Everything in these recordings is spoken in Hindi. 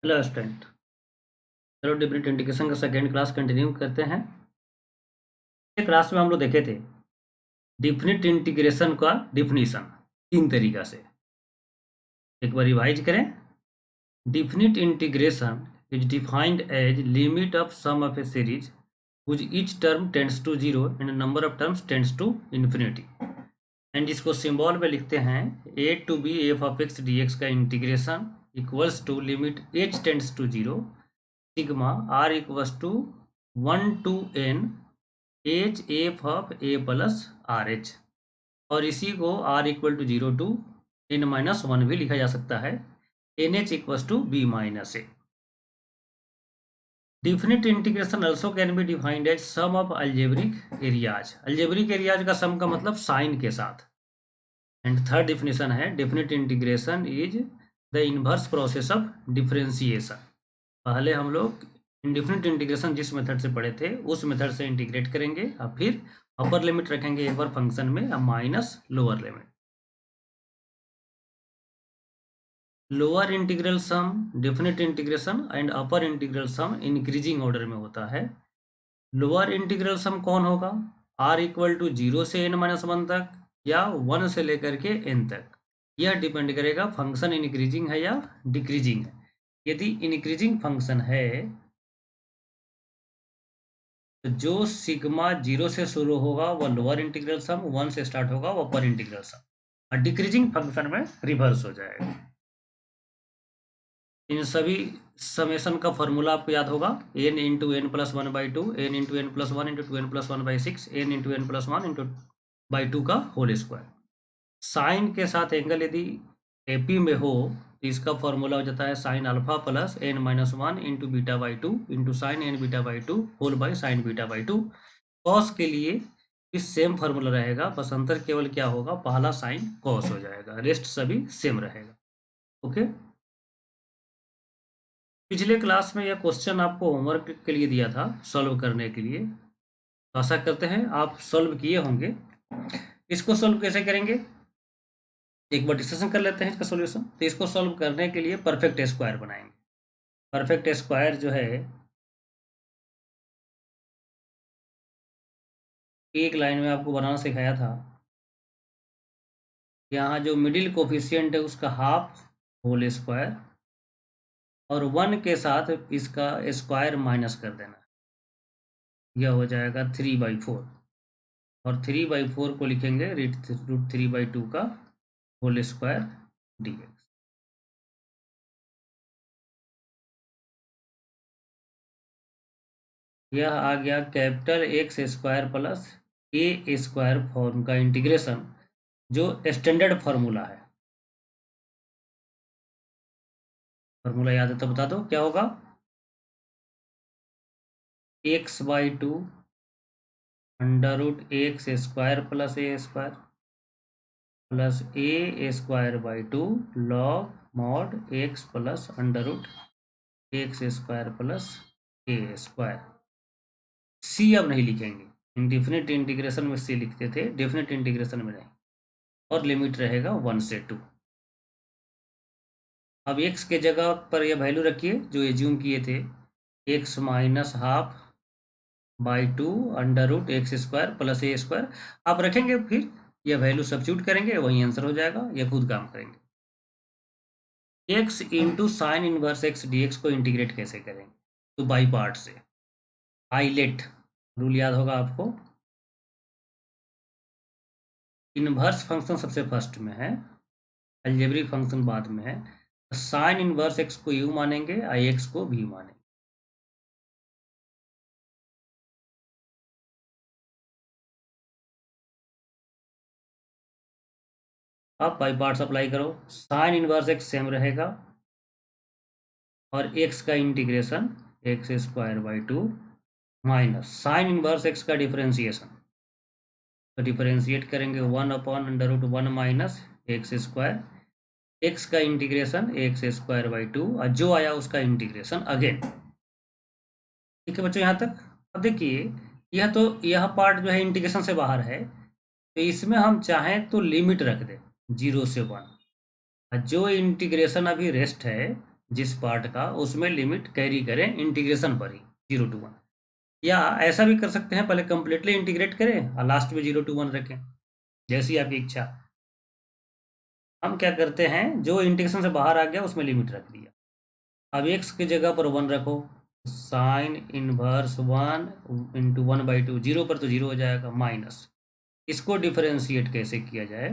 Hello student. चलो डिफरेंट इंटीग्रेशन का सेकेंड क्लास कंटिन्यू करते हैं। क्लास में हम लोग देखे थे डिफरेंट इंटीग्रेशन का डिफिनीशन तीन तरीका से। एक बार रिवाइज करें। Different integration is defined as limit of sum of a series which each term tends to 0 and number of terms tends to infinity। And जिसको सिंबल में लिखते हैं a to b f of x dx का integration equals to limit h tends to 0 sigma r equals to 1 to n h f of a plus r h. और इसी को r equal to 0 to n-1 भी लिखा जा सकता है n h equals to b minus a. Definite integration also can be defined as sum of algebraic areas. Algebraic areas का सम का मतलब साइन के साथ। एंड थर्ड डिफिनेशन है definite integration is the inverse process of differentiation. पहले हम लोग इंडिफिनिट इंटीग्रेशन जिस मेथड से पढ़े थे उस मेथड से इंटीग्रेट करेंगे और फिर अपर लिमिट रखेंगे एक बार फंक्शन में और minus lower limit. Lower integral sum definite integration and upper integral sum increasing order में होता है। लोअर इंटीग्रल सम कौन होगा? r इक्वल टू 0 से n-1 तक या 1 से लेकर के n तक। यह डिपेंड करेगा फंक्शन इंक्रीजिंग है या डिक्रीजिंग है। यदि इंक्रीजिंग फंक्शन है तो जो सिग्मा 0 से शुरू होगा वह लोअर इंटीग्रल सम, 1 से स्टार्ट होगा वह अपर इंटीग्रल सम, और डिक्रीजिंग फंक्शन में रिवर्स हो जाएगा। इन सभी समेशन का फॉर्मूला आपको याद होगा n into n plus 1/2 n into n plus 1 into 2n plus 1/6 n into n plus 1 into 2 का होल स्क्वायर। साइन के साथ एंगल यदि एपी में हो तो इसका फॉर्मूला हो जाता है sine alpha plus n-1 into बीटा/2 इंटू साइन n बीटा/2 होल बाई साइन बीटा/2। कॉस के लिए भी सेम फार्मूला रहेगा, बस अंतर केवल क्या होगा, पहला साइन कॉस हो जाएगा, रेस्ट सभी सेम रहेगा। ओके। पिछले क्लास में यह क्वेश्चन आपको होमवर्क के लिए दिया था सॉल्व करने के लिए। आशा करते हैं आप सॉल्व किए होंगे। इसको सॉल्व कैसे करेंगे एक बार डिस्कशन कर लेते हैं इसका सॉल्यूशन। तो इसको सॉल्व करने के लिए परफेक्ट स्क्वायर बनाएंगे। परफेक्ट स्क्वायर जो है एक लाइन में आपको बनाना सिखाया था। यहाँ जो मिडिल कोफिशिएंट है उसका हाफ होल स्क्वायर और 1 के साथ इसका स्क्वायर माइनस कर देना, यह हो जाएगा 3/4 और 3/4 को लिखेंगे √3/2 का होल स्क्वायर dx। यह आ गया capital X square plus A square form का इंटीग्रेशन जो स्टैंडर्ड फार्मूला है। फार्मूला याद है तो बता दो क्या होगा। x/2 √x square plus A square plus A स्क्वायर/2 log mod x plus √x square plus A square. C अब नहीं लिखेंगे, इंडिफिनिट इंटीग्रेशन में सी लिखते थे, डेफिनिट इंटीग्रेशन में नहीं। और लिमिट रहेगा 1 से 2। अब x के जगह पर यह वैल्यू रखिए जो एज्यूम किए थे, x minus half by 2 √x square plus A square. आप रखेंगे फिर यह वैल्यू सब्स्टिट्यूट करेंगे, वही आंसर हो जाएगा, यह खुद काम करेंगे। x into sine inverse x dx को इंटीग्रेट कैसे करेंगे? तो बाई पार्ट से। आइलेट रूल याद होगा आपको। इनवर्स फंक्शन सबसे फर्स्ट में है, अलजेब्रिक फंक्शन बाद में है। साइन इनवर्स x को u मानेंगे और x को v मानेंगे। आप बाई पार्ट्स अप्लाई करो। साइन इनवर्स x सेम रहेगा और x का integration x²/2 minus sine inverse x का डिफरेंशिएशन, तो डिफरेंशिएट करेंगे 1/√1 माइनस x², x का इंटीग्रेशन x²/2 और जो आया उसका इंटीग्रेशन अगेन। ठीक है बच्चों यहाँ तक। अब देखिए यह पार्ट जो है इंटीग्रेशन से बाहर है, तो इसमें हम चाहें तो लिमिट रख दें 0 से 1। जो इंटीग्रेशन अभी रेस्ट है जिस पार्ट का उसमें लिमिट कैरी करें इंटीग्रेशन पर ही 0 to 1, या ऐसा भी कर सकते हैं पहले कंप्लीटली इंटीग्रेट करें और लास्ट में 0 to 1 रखें, जैसी आपकी इच्छा। हम क्या करते हैं, जो इंटीग्रेशन से बाहर आ गया उसमें लिमिट रख दिया। अब एक्स की जगह पर 1 रखो, साइन इनवर्स 1/(1/2), 0 पर तो 0 हो जाएगा, माइनस इसको डिफरेंशिएट कैसे किया जाए,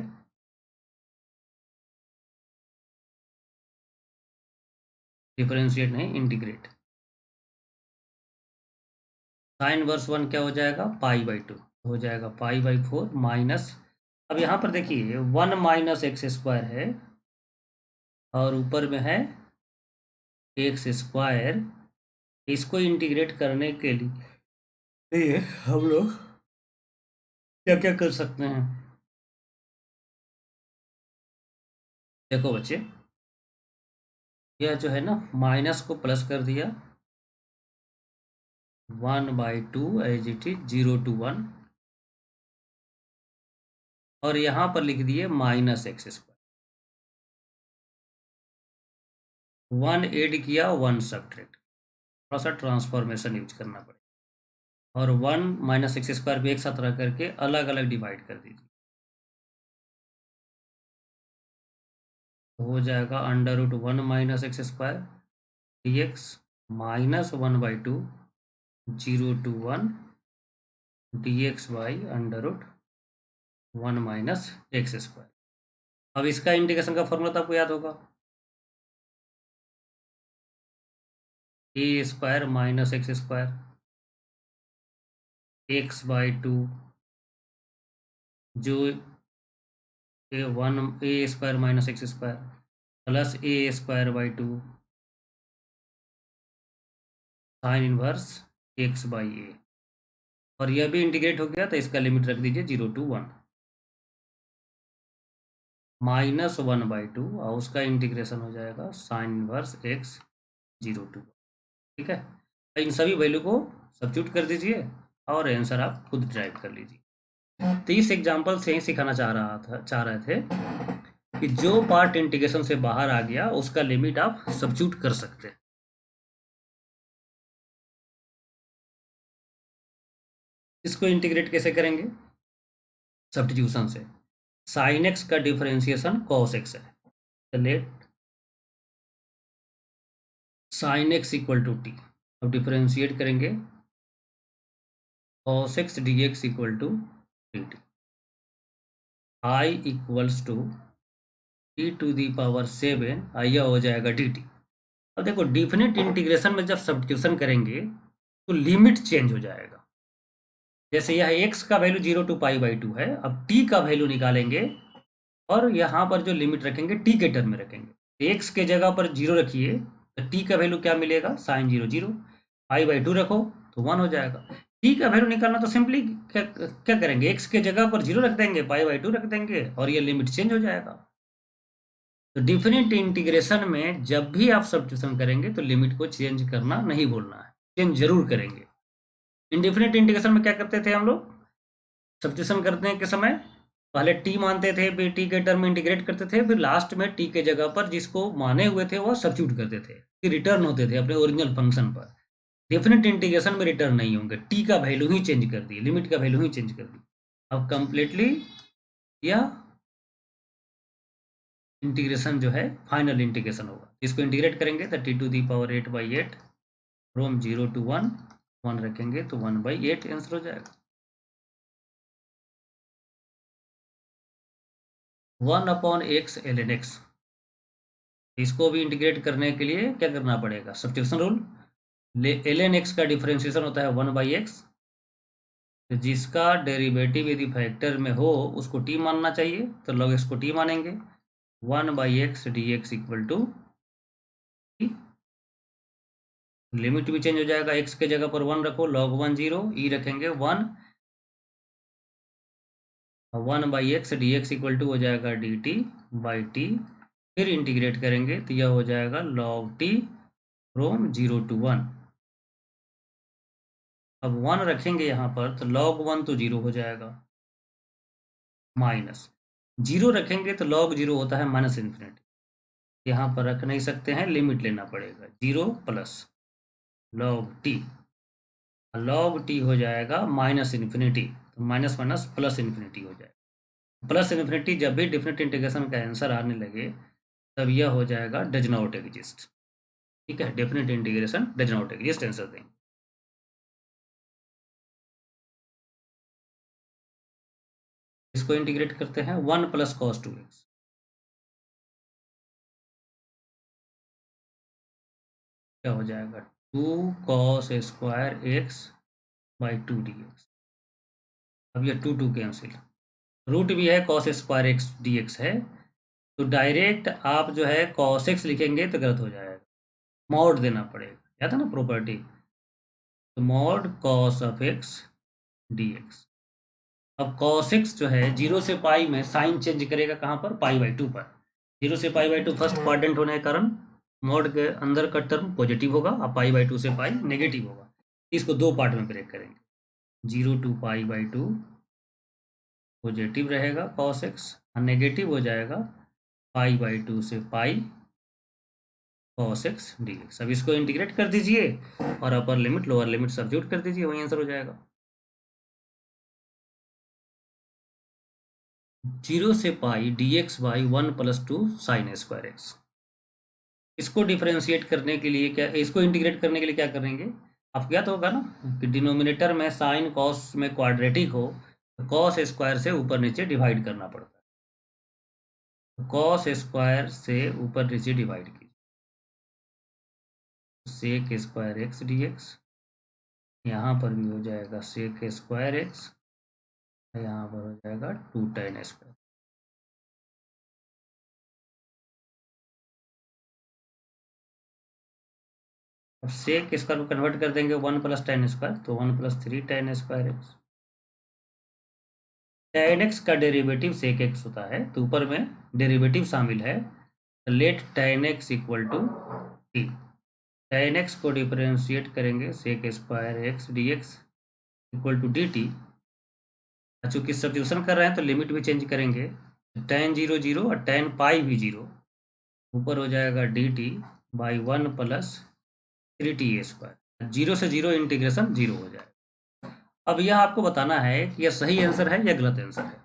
डिफरेंशिएट नहीं इंटीग्रेट। साइन इनवर्स 1 क्या हो जाएगा, π/2 हो जाएगा, π/4 माइनस। अब यहाँ पर देखिए 1 माइनस एक्स स्क्वायर है और ऊपर में है एक्स स्क्वायर। इसको इंटीग्रेट करने के लिए हम लोग क्या क्या कर सकते हैं, देखो बच्चे, यह जो है ना माइनस को प्लस कर दिया, 1/2 एज इट इज 0 to 1, और यहाँ पर लिख दिए माइनस एक्स स्क्वायर, 1 ऐड किया 1 सब्ट्रैक्ट, थोड़ा सा ट्रांसफॉर्मेशन यूज करना पड़ेगा, और 1 माइनस एक्स स्क्वायर भी एक साथ रख करके अलग अलग डिवाइड कर दीजिए, तो हो जाएगा √1 minus x square dx minus 1/2 0 to 1 dx by √1 minus x square. अब इसका इंटीग्रेशन का फॉर्मूला तो आपको याद होगा, a² minus x square x/2 जो a² minus x square plus a²/2 sine inverse x/a, और यह भी इंटीग्रेट हो गया तो इसका लिमिट रख दीजिए 0 to 1 माइनस 1/2, और उसका इंटीग्रेशन हो जाएगा साइन इनवर्स x 0 to 1। ठीक है, इन सभी वैल्यू को सब्स्टिट्यूट कर दीजिए और आंसर आप खुद ड्राइव कर लीजिए। तो इस एग्जाम्पल से ही सिखाना चाह रहे थे कि जो पार्ट इंटीग्रेशन से बाहर आ गया उसका लिमिट आप सब्स्टिट्यूट कर सकते हैं। इसको इंटीग्रेट कैसे करेंगे, सब्स्टिट्यूशन से। साइन एक्स का डिफरेंशिएशन कॉस एक्स है, तो let sine x equal to t, अब डिफरेंशिएट करेंगे cos x dx equal to dt, i equals to e⁻7 यह हो जाएगा dt। अब देखो डिफिनिट इंटीग्रेशन में जब सब्स्टिट्यूशन करेंगे तो लिमिट चेंज हो जाएगा, जैसे यह x का वैल्यू 0 to π/2 है, अब t का वैल्यू निकालेंगे और यहाँ पर जो लिमिट रखेंगे t के टर्म में रखेंगे, x के जगह पर 0 रखिए तो t का वैल्यू क्या मिलेगा, साइन 0 0, π/2 रखो तो 1 हो जाएगा। t का वैल्यू निकालना तो सिंपली क्या करेंगे, x के जगह पर 0 रख देंगे, π/2 रख देंगे और ये लिमिट चेंज हो जाएगा। तो डिफिनिट इंटीग्रेशन में जब भी आप सब्स्टिट्यूशन करेंगे तो लिमिट को चेंज करना नहीं भूलना है, चेंज जरूर करेंगे। इंडिफिनिट इंटीग्रेशन में क्या करते थे हम लोग, सब्स्टिट्यूशन करने के समय पहले टी मानते थे, फिर टी के टर्म में इंटीग्रेट करते थे, फिर लास्ट में टी के जगह पर जिसको माने हुए थे वो सब्स्टिट्यूट करते थे, फिर रिटर्न होते थे अपने ओरिजिनल फंक्शन पर। डेफिनेट इंटीग्रेशन में रिटर्न नहीं होंगे, टी का वैल्यू ही चेंज कर दी, लिमिट का वैल्यू ही चेंज कर दी। अब कंप्लीटली यह इंटीग्रेशन जो है फाइनल इंटीग्रेशन होगा, इसको इंटीग्रेट करेंगे तो t⁸ फ्रॉम 0 to 1 1 रखेंगे तो 1/8 आंसर हो जाएगा। 1/x ln x, इसको भी इंटीग्रेट करने के लिए क्या करना पड़ेगा, सब्स्टिट्यूशन रूल। ln x का डिफरेंशिएशन होता है 1/x, तो जिसका डेरिवेटिव यदि फैक्टर में हो उसको t मानना चाहिए, तो log x को t मानेंगे, 1/x dx equal to t, limit भी चेंज हो जाएगा, x के जगह पर 1 रखो, log 1 0, e रखेंगे 1, 1/x dx इक्वल टू हो जाएगा dt/t, फिर इंटीग्रेट करेंगे तो यह हो जाएगा log t फ्रॉम 0 to 1। अब 1 रखेंगे यहाँ पर तो log 1 तो 0 हो जाएगा, माइनस 0 रखेंगे तो log 0 होता है -∞, यहाँ पर रख नहीं सकते हैं, लिमिट लेना पड़ेगा। 0 plus log t, log t हो जाएगा माइनस इन्फिनिटी, तो माइनस माइनस प्लस इन्फिनिटी हो जाएगा। प्लस इन्फिनिटी जब भी डिफरेंट इंटीग्रेशन का आंसर आने लगे तब यह हो जाएगा डज नॉट एग्जिस्ट। ठीक है, definite integration does not exist answer देंगे। इसको इंटीग्रेट करते हैं 1 प्लस कॉस 2x, क्या हो जाएगा 2 cos square x by 2 dx। अब ये 2 कैंसिल, रूट भी है कॉस स्क्वायर एक्स dx है, तो डायरेक्ट आप जो है कॉस एक्स लिखेंगे तो गलत हो जाएगा, मॉड देना पड़ेगा, याद है ना प्रॉपर्टी, तो mod cos of x dx। अब कॉस एक्स जो है 0 से पाई में साइन चेंज करेगा कहाँ पर, π/2 पर। 0 से π/2 फर्स्ट क्वाड्रेंट होने के कारण मॉड के अंदर का टर्म पॉजिटिव होगा, और π/2 से पाई नेगेटिव होगा। इसको दो पार्ट में ब्रेक करेंगे, 0 to π/2 पॉजिटिव रहेगा कॉस एक्स, और नेगेटिव हो जाएगा π/2 से पाई कॉस एक्स dx। अब इसको इंटीग्रेट कर दीजिए और अपर लिमिट लोअर लिमिट सब्स्टिट्यूट कर दीजिए, वही आंसर हो जाएगा। 0 से पाई dx by 1 plus 2 sine square x. इसको डिफरेंशिएट करने के लिए क्या, इसको इंटीग्रेट करने के लिए क्या करेंगे, आपको क्या तो होगा ना कि डिनोमिनेटर में साइन कॉस में क्वाड्रेटिक हो तो कॉस स्क्वायर से ऊपर नीचे डिवाइड करना पड़ता है, कॉस स्क्वायर से ऊपर नीचे डिवाइड कीजिए, सेक स्क्वायर एक्स dx, यहाँ पर भी हो जाएगा सेक स्क्वायर एक्स, यहाँ पर हो जाएगा 2 tan स्क्वायर। अब सेक स्क्वायर को कन्वर्ट कर देंगे 1 प्लस tan स्क्वायर, तो 1 plus 3 tan square x. tan x का डेरिवेटिव सेक एक्स होता है, तो ऊपर में डेरिवेटिव शामिल है, let tan x equal to t। tan x को डिफरेंशिएट करेंगे sec square x dx equal to dt। चूंकि सब्स्टिट्यूशन कर रहे हैं तो लिमिट भी चेंज करेंगे, tan 0 0 और tan पाई भी 0, ऊपर हो जाएगा dt by 1 plus 3t square. 0 से 0 इंटीग्रेशन 0 हो जाएगा। अब यह आपको बताना है कि यह सही आंसर है या गलत आंसर है।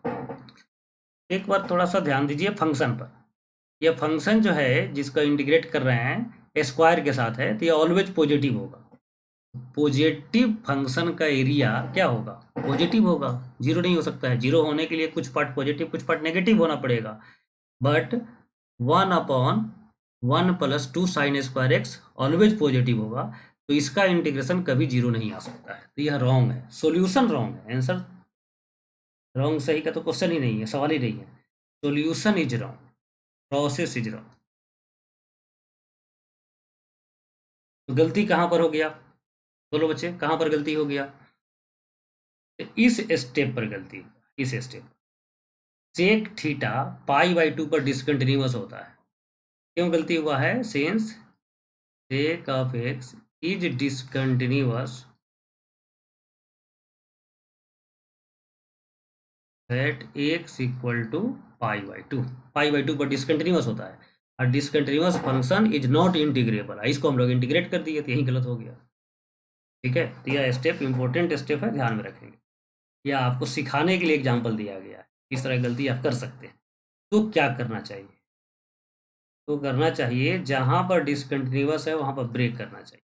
एक बार थोड़ा सा ध्यान दीजिए फंक्शन पर। यह फंक्शन जो है जिसका इंटीग्रेट कर रहे हैं स्क्वायर के साथ है, तो यह ऑलवेज पॉजिटिव होगा। पॉजिटिव फंक्शन का एरिया क्या होगा, पॉजिटिव होगा, जीरो नहीं हो सकता है। जीरो होने के लिए कुछ पार्ट पॉजिटिव कुछ पार्ट नेगेटिव होना पड़ेगा, but 1/1 plus 2 sine square x always positive होगा, तो इसका इंटीग्रेशन कभी जीरो नहीं आ सकता है, तो यह रॉन्ग है, सॉल्यूशन रॉन्ग है, आंसर रॉन्ग सही का तो क्वेश्चन ही नहीं है, सवाल ही नहीं है। Solution is wrong, process is wrong. तो गलती कहाँ पर हो गया, बोलो बच्चे कहाँ पर गलती हो गया, इस स्टेप पर गलती, इस स्टेप सेक थीटा π/2 पर डिसकंटिन्यूअस होता है। क्यों गलती हुआ है, since sec of X is discontinuous at X equal to π/2, π/2 पर डिसकंटिन्यूअस होता है, और discontinuous function is not integrable, इसको हम लोग इंटीग्रेट कर दिए तो यही गलत हो गया। ठीक है, तो यह स्टेप इंपॉर्टेंट स्टेप है, ध्यान में रखेंगे। यह आपको सिखाने के लिए एग्जाम्पल दिया गया है, इस तरह गलती आप कर सकते हैं। तो क्या करना चाहिए, तो करना चाहिए जहां पर डिसकंटिन्यूअस है वहां पर ब्रेक करना चाहिए।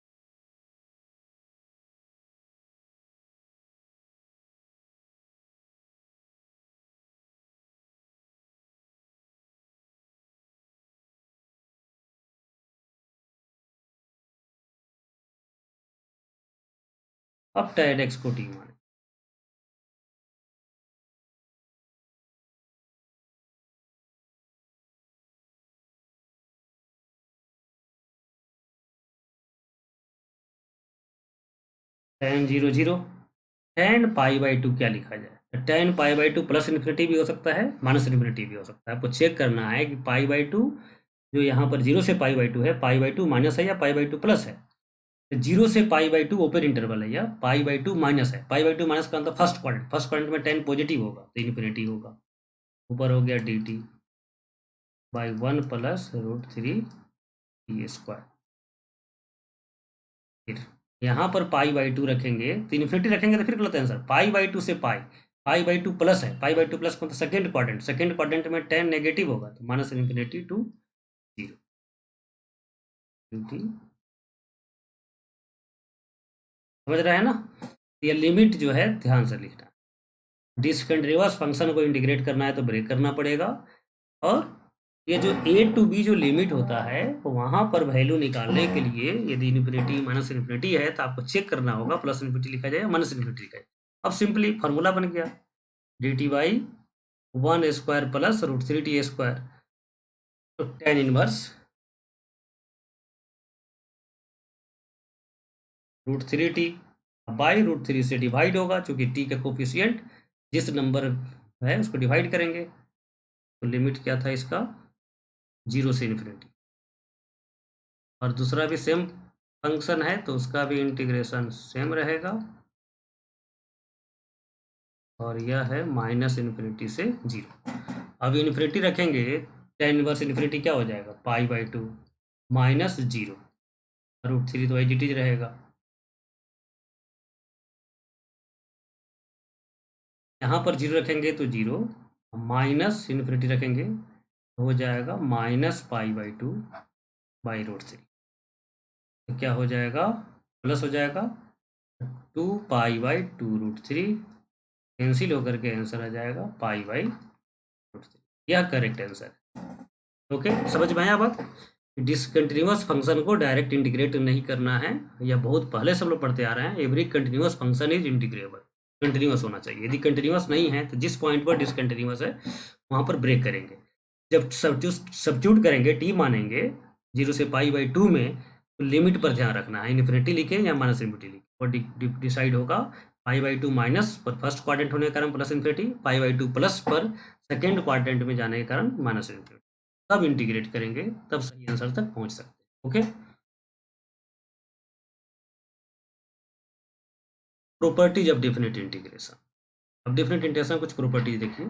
अब tan x को t माने, tan 0 0, tan π/2 क्या लिखा जाए, tan π/2 प्लस इन्फिनिटी भी हो सकता है माइनस इन्फिनिटी भी हो सकता है। आपको चेक करना है कि π/2 जो यहाँ पर 0 से π/2 है, π/2 माइनस है या π/2 प्लस है। 0 से π/2 ओपन इंटरवल है या π/2 माइनस है, π/2 माइनस का मतलब फर्स्ट क्वाड्रेंट में tan पॉजिटिव होगा तो इन्फिनिटी होगा, ऊपर हो गया dt by 1 plus √3 T square. फिर यहाँ पर पाई बाई 2 रखेंगे तो इन्फिनिटी रखेंगे तो फिर गलत आंसर। पाई बाई 2 से पाई बाई 2 प्लस है, पाई बाई 2 प्लस मतलब सेकेंड क्वाड्रेंट में टेन नेगेटिव होगा तो माइनस इन्फिनिटी टू 0। समझ रहा है ना? ये लिमिट जो है ध्यान से लिखना। डिसकंटिन्यूअस फंक्शन को इंटीग्रेट करना है तो ब्रेक करना पड़ेगा, और ये जो ए टू बी जो लिमिट होता है तो वहाँ पर वैल्यू निकालने के लिए यदि इन्फिनिटी माइनस इन्फिनिटी है तो आपको चेक करना होगा प्लस इन्फिनिटी लिखा जाए माइनस इन्फिनिटी लिखा जाए। अब सिंपली फार्मूला बन गया D T by 1 square plus √3 T square. तो टेन इनवर्स √3 टी बाई √3 से डिवाइड होगा, चूंकि टी का कोफिशियंट जिस नंबर है उसको डिवाइड करेंगे। तो लिमिट क्या था इसका? 0 से इन्फिनिटी। और दूसरा भी सेम फंक्शन है तो उसका भी इंटीग्रेशन सेम रहेगा, और यह है माइनस इन्फिनिटी से 0। अब इन्फिनिटी रखेंगे, टेन इनवर्स इन्फिनिटी क्या हो जाएगा? पाई बाई 2 माइनस 0, √3 तो एज इट इज रहेगा। यहाँ पर 0 रखेंगे तो 0, माइनस इन्फिनिटी रखेंगे तो हो जाएगा माइनस पाई बाई 2 बाई √3। तो क्या हो जाएगा? प्लस हो जाएगा 2 पाई बाई 2 √3, कैंसिल होकर के आंसर आ जाएगा पाई बाई √3। यह करेक्ट आंसर है। ओके, समझ में आया बात? डिसकंटिन्यूअस फंक्शन को डायरेक्ट इंटीग्रेट नहीं करना है, या बहुत पहले सब लोग पढ़ते आ रहे हैं। Every continuous function is integrable, continuous होना चाहिए। यदि कंटिन्यूअस नहीं है तो जिस पॉइंट पर डिसकंटिन्यूअस है वहाँ पर ब्रेक करेंगे। जब सब्स्टिट्यूट करेंगे, टी मानेंगे 0 से पाई बाई 2 में, तो लिमिट पर ध्यान रखना है, इन्फिनिटी लिखें या माइनस इन्फिनिटी लिखें, और डिसाइड होगा पाई बाई 2 माइनस पर फर्स्ट क्वाड्रेंट होने के कारण plus infinity, pi by 2 plus पर सेकेंड क्वाड्रेंट में जाने के कारण माइनस इन्फिनिटी। तब इंटीग्रेट करेंगे, तब सही आंसर तक पहुंच सकते हैं। Okay, properties of definite integration. अब डेफिनेट इंटीग्रेशन कुछ प्रॉपर्टीज देखिए।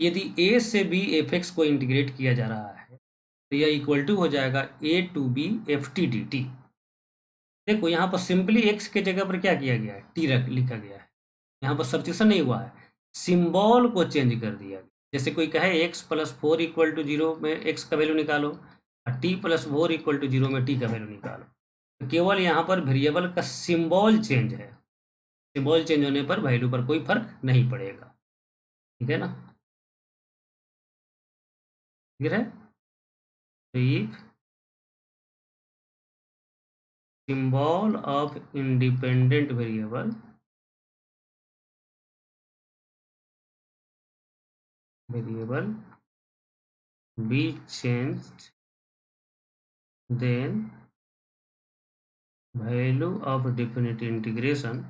यदि ए से बी एफ एक्स को इंटीग्रेट किया जा रहा है तो यह इक्वल टू हो जाएगा A to B F T D T. देखो यहाँ पर सिंपली एक्स के जगह पर क्या किया गया है? टी रख लिखा गया है। यहाँ पर सब्स्टिट्यूशन नहीं हुआ है, सिंबल को चेंज कर दिया गया। जैसे कोई कहे एक्स प्लस 4 इक्वल टू 0 में एक्स का वैल्यू निकालो, और टी प्लस 4 इक्वल टू 0 में टी का वैल्यू निकालो। तो केवल यहाँ पर वेरिएबल का सिंबल चेंज है, सिंबल चेंज होने पर वैल्यू पर कोई फर्क नहीं पड़ेगा। ठीक है ना? ठीक है। तो if symbol of independent variable be changed, then value of definite integration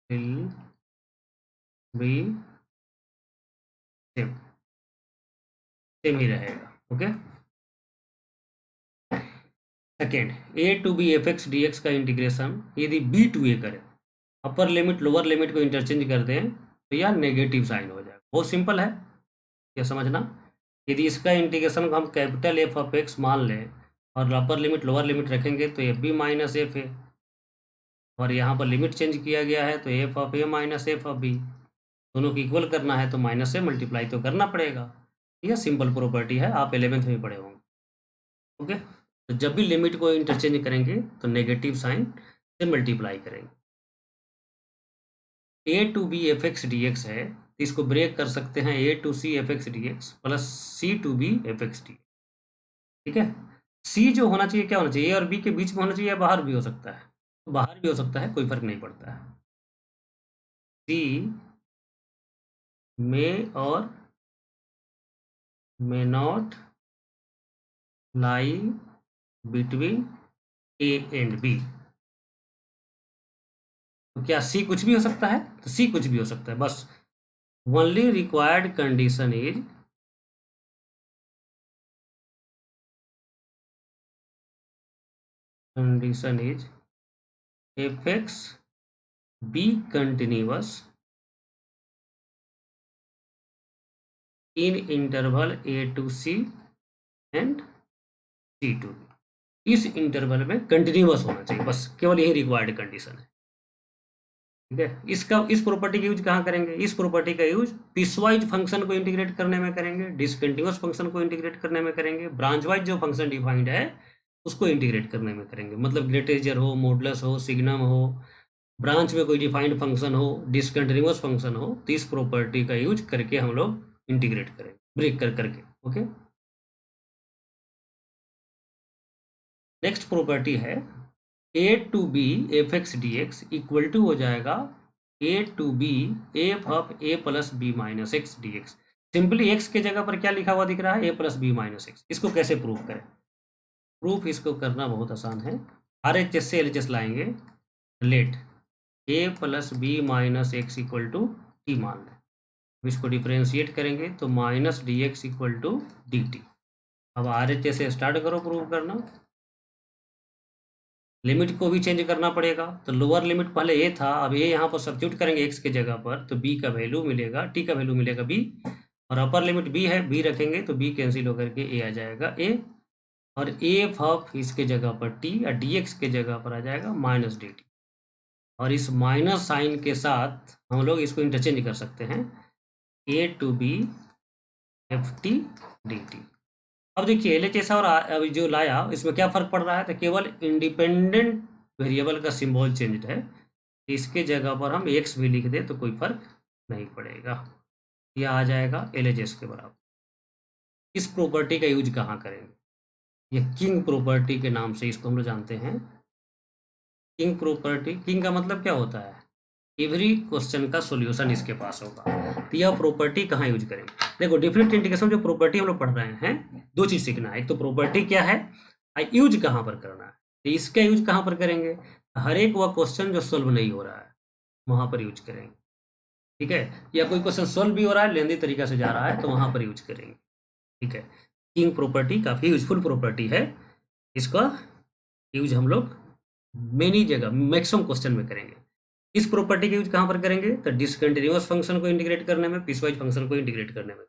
will be same, same ही रहेगा। Okay, second A to B F x D x का इंटीग्रेशन यदि बी टू ए करें, अपर लिमिट लोअर लिमिट को इंटरचेंज कर दें तो यह नेगेटिव साइन हो जाएगा। बहुत सिंपल है, यह समझना। यदि इसका इंटीग्रेशन को हम कैपिटल एफ ऑफ एक्स मान लें और अपर लिमिट लोअर लिमिट रखेंगे तो एफ बी माइनस एफ है, और यहाँ पर लिमिट चेंज किया गया है तो f of a minus f of b, दोनों को इक्वल करना है तो माइनस से मल्टीप्लाई तो करना पड़ेगा। यह सिंपल प्रॉपर्टी है, आप 11th में पढ़े होंगे। ओके, तो जब भी लिमिट को इंटरचेंज करेंगे तो नेगेटिव साइन से मल्टीप्लाई करेंगे। A to B F x D x है तो इसको ब्रेक कर सकते हैं A to C F x D X plus C to B F x D. ठीक है, सी जो होना चाहिए क्या होना चाहिए? ए और बी के बीच में होना चाहिए या बाहर भी हो सकता है? तो बाहर भी हो सकता है, कोई फर्क नहीं पड़ता है। सी में और may not lie between A and B. तो क्या सी कुछ भी हो सकता है? तो सी कुछ भी हो सकता है, बस only required condition is f x b continuous in interval a to c and c to b. इस इंटरवल में कंटिन्यूअस होना चाहिए, बस केवल यही रिक्वायर्ड कंडीशन है। ठीक है, इस प्रॉपर्टी का यूज कहाँ करेंगे? इस प्रॉपर्टी का यूज पीसवाइज फंक्शन को इंटीग्रेट करने में करेंगे, डिसकंटिन्यूअस फंक्शन को इंटीग्रेट करने में करेंगे, ब्रांच वाइज जो फंक्शन डिफाइंड है उसको इंटीग्रेट करने में करेंगे। मतलब ग्रेटेजर हो, मॉडुलस हो, सिग्नम हो, ब्रांच में कोई डिफाइंड फंक्शन हो, डिसकंटिन्यूअस फंक्शन हो, तो इस प्रॉपर्टी का यूज करके हम लोग इंटीग्रेट करेंगे, ब्रेक कर करके। ओके, नेक्स्ट प्रॉपर्टी है A to B F x D x equal to हो जाएगा A to B F of A plus B minus X D X. Simply X के जगह पर क्या लिखा हुआ दिख रहा है? A plus B minus X. इसको कैसे प्रूव करें? प्रूफ इसको करना बहुत आसान है। आर एच एस से एल एच एस लाएंगे। Let a plus B minus x equal to t मान लें। अब इसको डिफ्रेंशिएट करेंगे तो minus d x equal to d T. अब आर एच एस से स्टार्ट करो प्रूव करना। लिमिट को भी चेंज करना पड़ेगा, तो लोअर लिमिट पहले ए था, अब ए यहाँ पर सब्स्टिट्यूट करेंगे एक्स के जगह पर, तो बी का वैल्यू मिलेगा, टी का वैल्यू मिलेगा बी, और अपर लिमिट बी है, बी रखेंगे तो बी कैंसिल होकर के ए आ जाएगा ए, और ए ऑफ इसके जगह पर टी या डी एक्स के जगह पर आ जाएगा माइनस डी टी। और इस माइनस साइन के साथ हम लोग इसको इंटरचेंज कर सकते हैं, A to B F T D T. अब देखिए एल एच एस और अभी जो लाया इसमें क्या फ़र्क पड़ रहा है? तो केवल इंडिपेंडेंट वेरिएबल का सिंबल चेंज है। इसके जगह पर हम एक्स भी लिख दें तो कोई फर्क नहीं पड़ेगा, यह आ जाएगा एल एच एस के बराबर। इस प्रॉपर्टी का यूज कहाँ करेंगे? यह किंग प्रॉपर्टी के नाम से इसको हम लोग जानते हैं। किंग प्रॉपर्टी, किंग का मतलब क्या होता है? एवरी क्वेश्चन का सॉल्यूशन इसके पास होगा। तो यह प्रॉपर्टी कहाँ यूज करेंगे? देखो डिफरेंट इंटीग्रेशन जो प्रॉपर्टी हम लोग पढ़ रहे हैं, दो चीज सीखना है। एक तो प्रॉपर्टी क्या है, यूज कहाँ पर करना है। तो इसका यूज कहाँ पर करेंगे? हर एक वह क्वेश्चन जो सोल्व नहीं हो रहा है वहां पर यूज करेंगे। ठीक है, या कोई क्वेश्चन सोल्व भी हो रहा है, लेंदी तरीका से जा रहा है, तो वहां पर यूज करेंगे। ठीक है, किंग प्रॉपर्टी काफी यूजफुल प्रॉपर्टी है। इसका यूज हम लोग मेनी जगह मैक्सिमम क्वेश्चन में करेंगे। इस प्रॉपर्टी का यूज कहाँ पर करेंगे? तो डिसकंटिन्यूअस फंक्शन को इंटीग्रेट करने में, पीसवाइज फंक्शन को इंटीग्रेट करने में।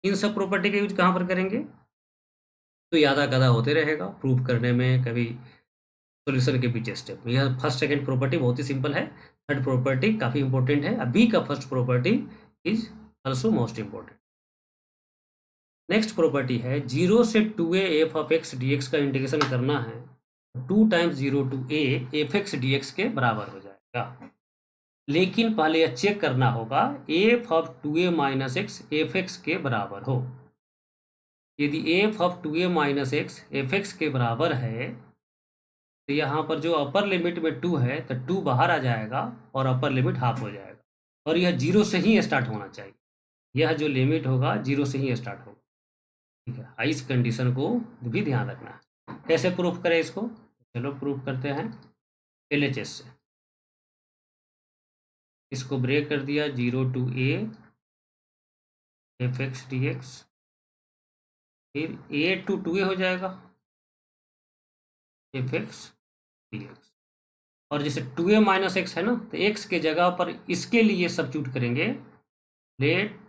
इन सब प्रॉपर्टी का यूज कहाँ पर करेंगे? तो यादा गदा होते रहेगा प्रूफ करने में, कभी सॉल्यूशन के पीछे स्टेप। यह फर्स्ट सेकंड प्रॉपर्टी बहुत ही सिंपल है। थर्ड प्रॉपर्टी काफी इंपॉर्टेंट है। बी का first property is also most important. Next property है 0 से 2a F of x D x का इंटीग्रेशन करना है, 2 times 0 to a F x D x के बराबर हो जाएगा। लेकिन पहले यह चेक करना होगा F of 2a minus x F x के बराबर हो। यदि F of 2a minus x F x के बराबर है तो यहाँ पर जो अपर लिमिट में 2 है तो 2 बाहर आ जाएगा और अपर लिमिट हाफ हो जाएगा, और यह 0 से ही स्टार्ट होना चाहिए। यह जो लिमिट होगा 0 से ही स्टार्ट होगा। ठीक है, इस कंडीशन को भी ध्यान रखना है। कैसे प्रूफ करें इसको? चलो प्रूफ करते हैं एल एच एस से। इसको ब्रेक कर दिया, 0 to a F x D x, फिर a to 2a हो जाएगा एफ एक्स डी एक्स। और जैसे 2a माइनस एक्स है ना, तो x के जगह पर इसके लिए सब्स्टिट्यूट करेंगे, let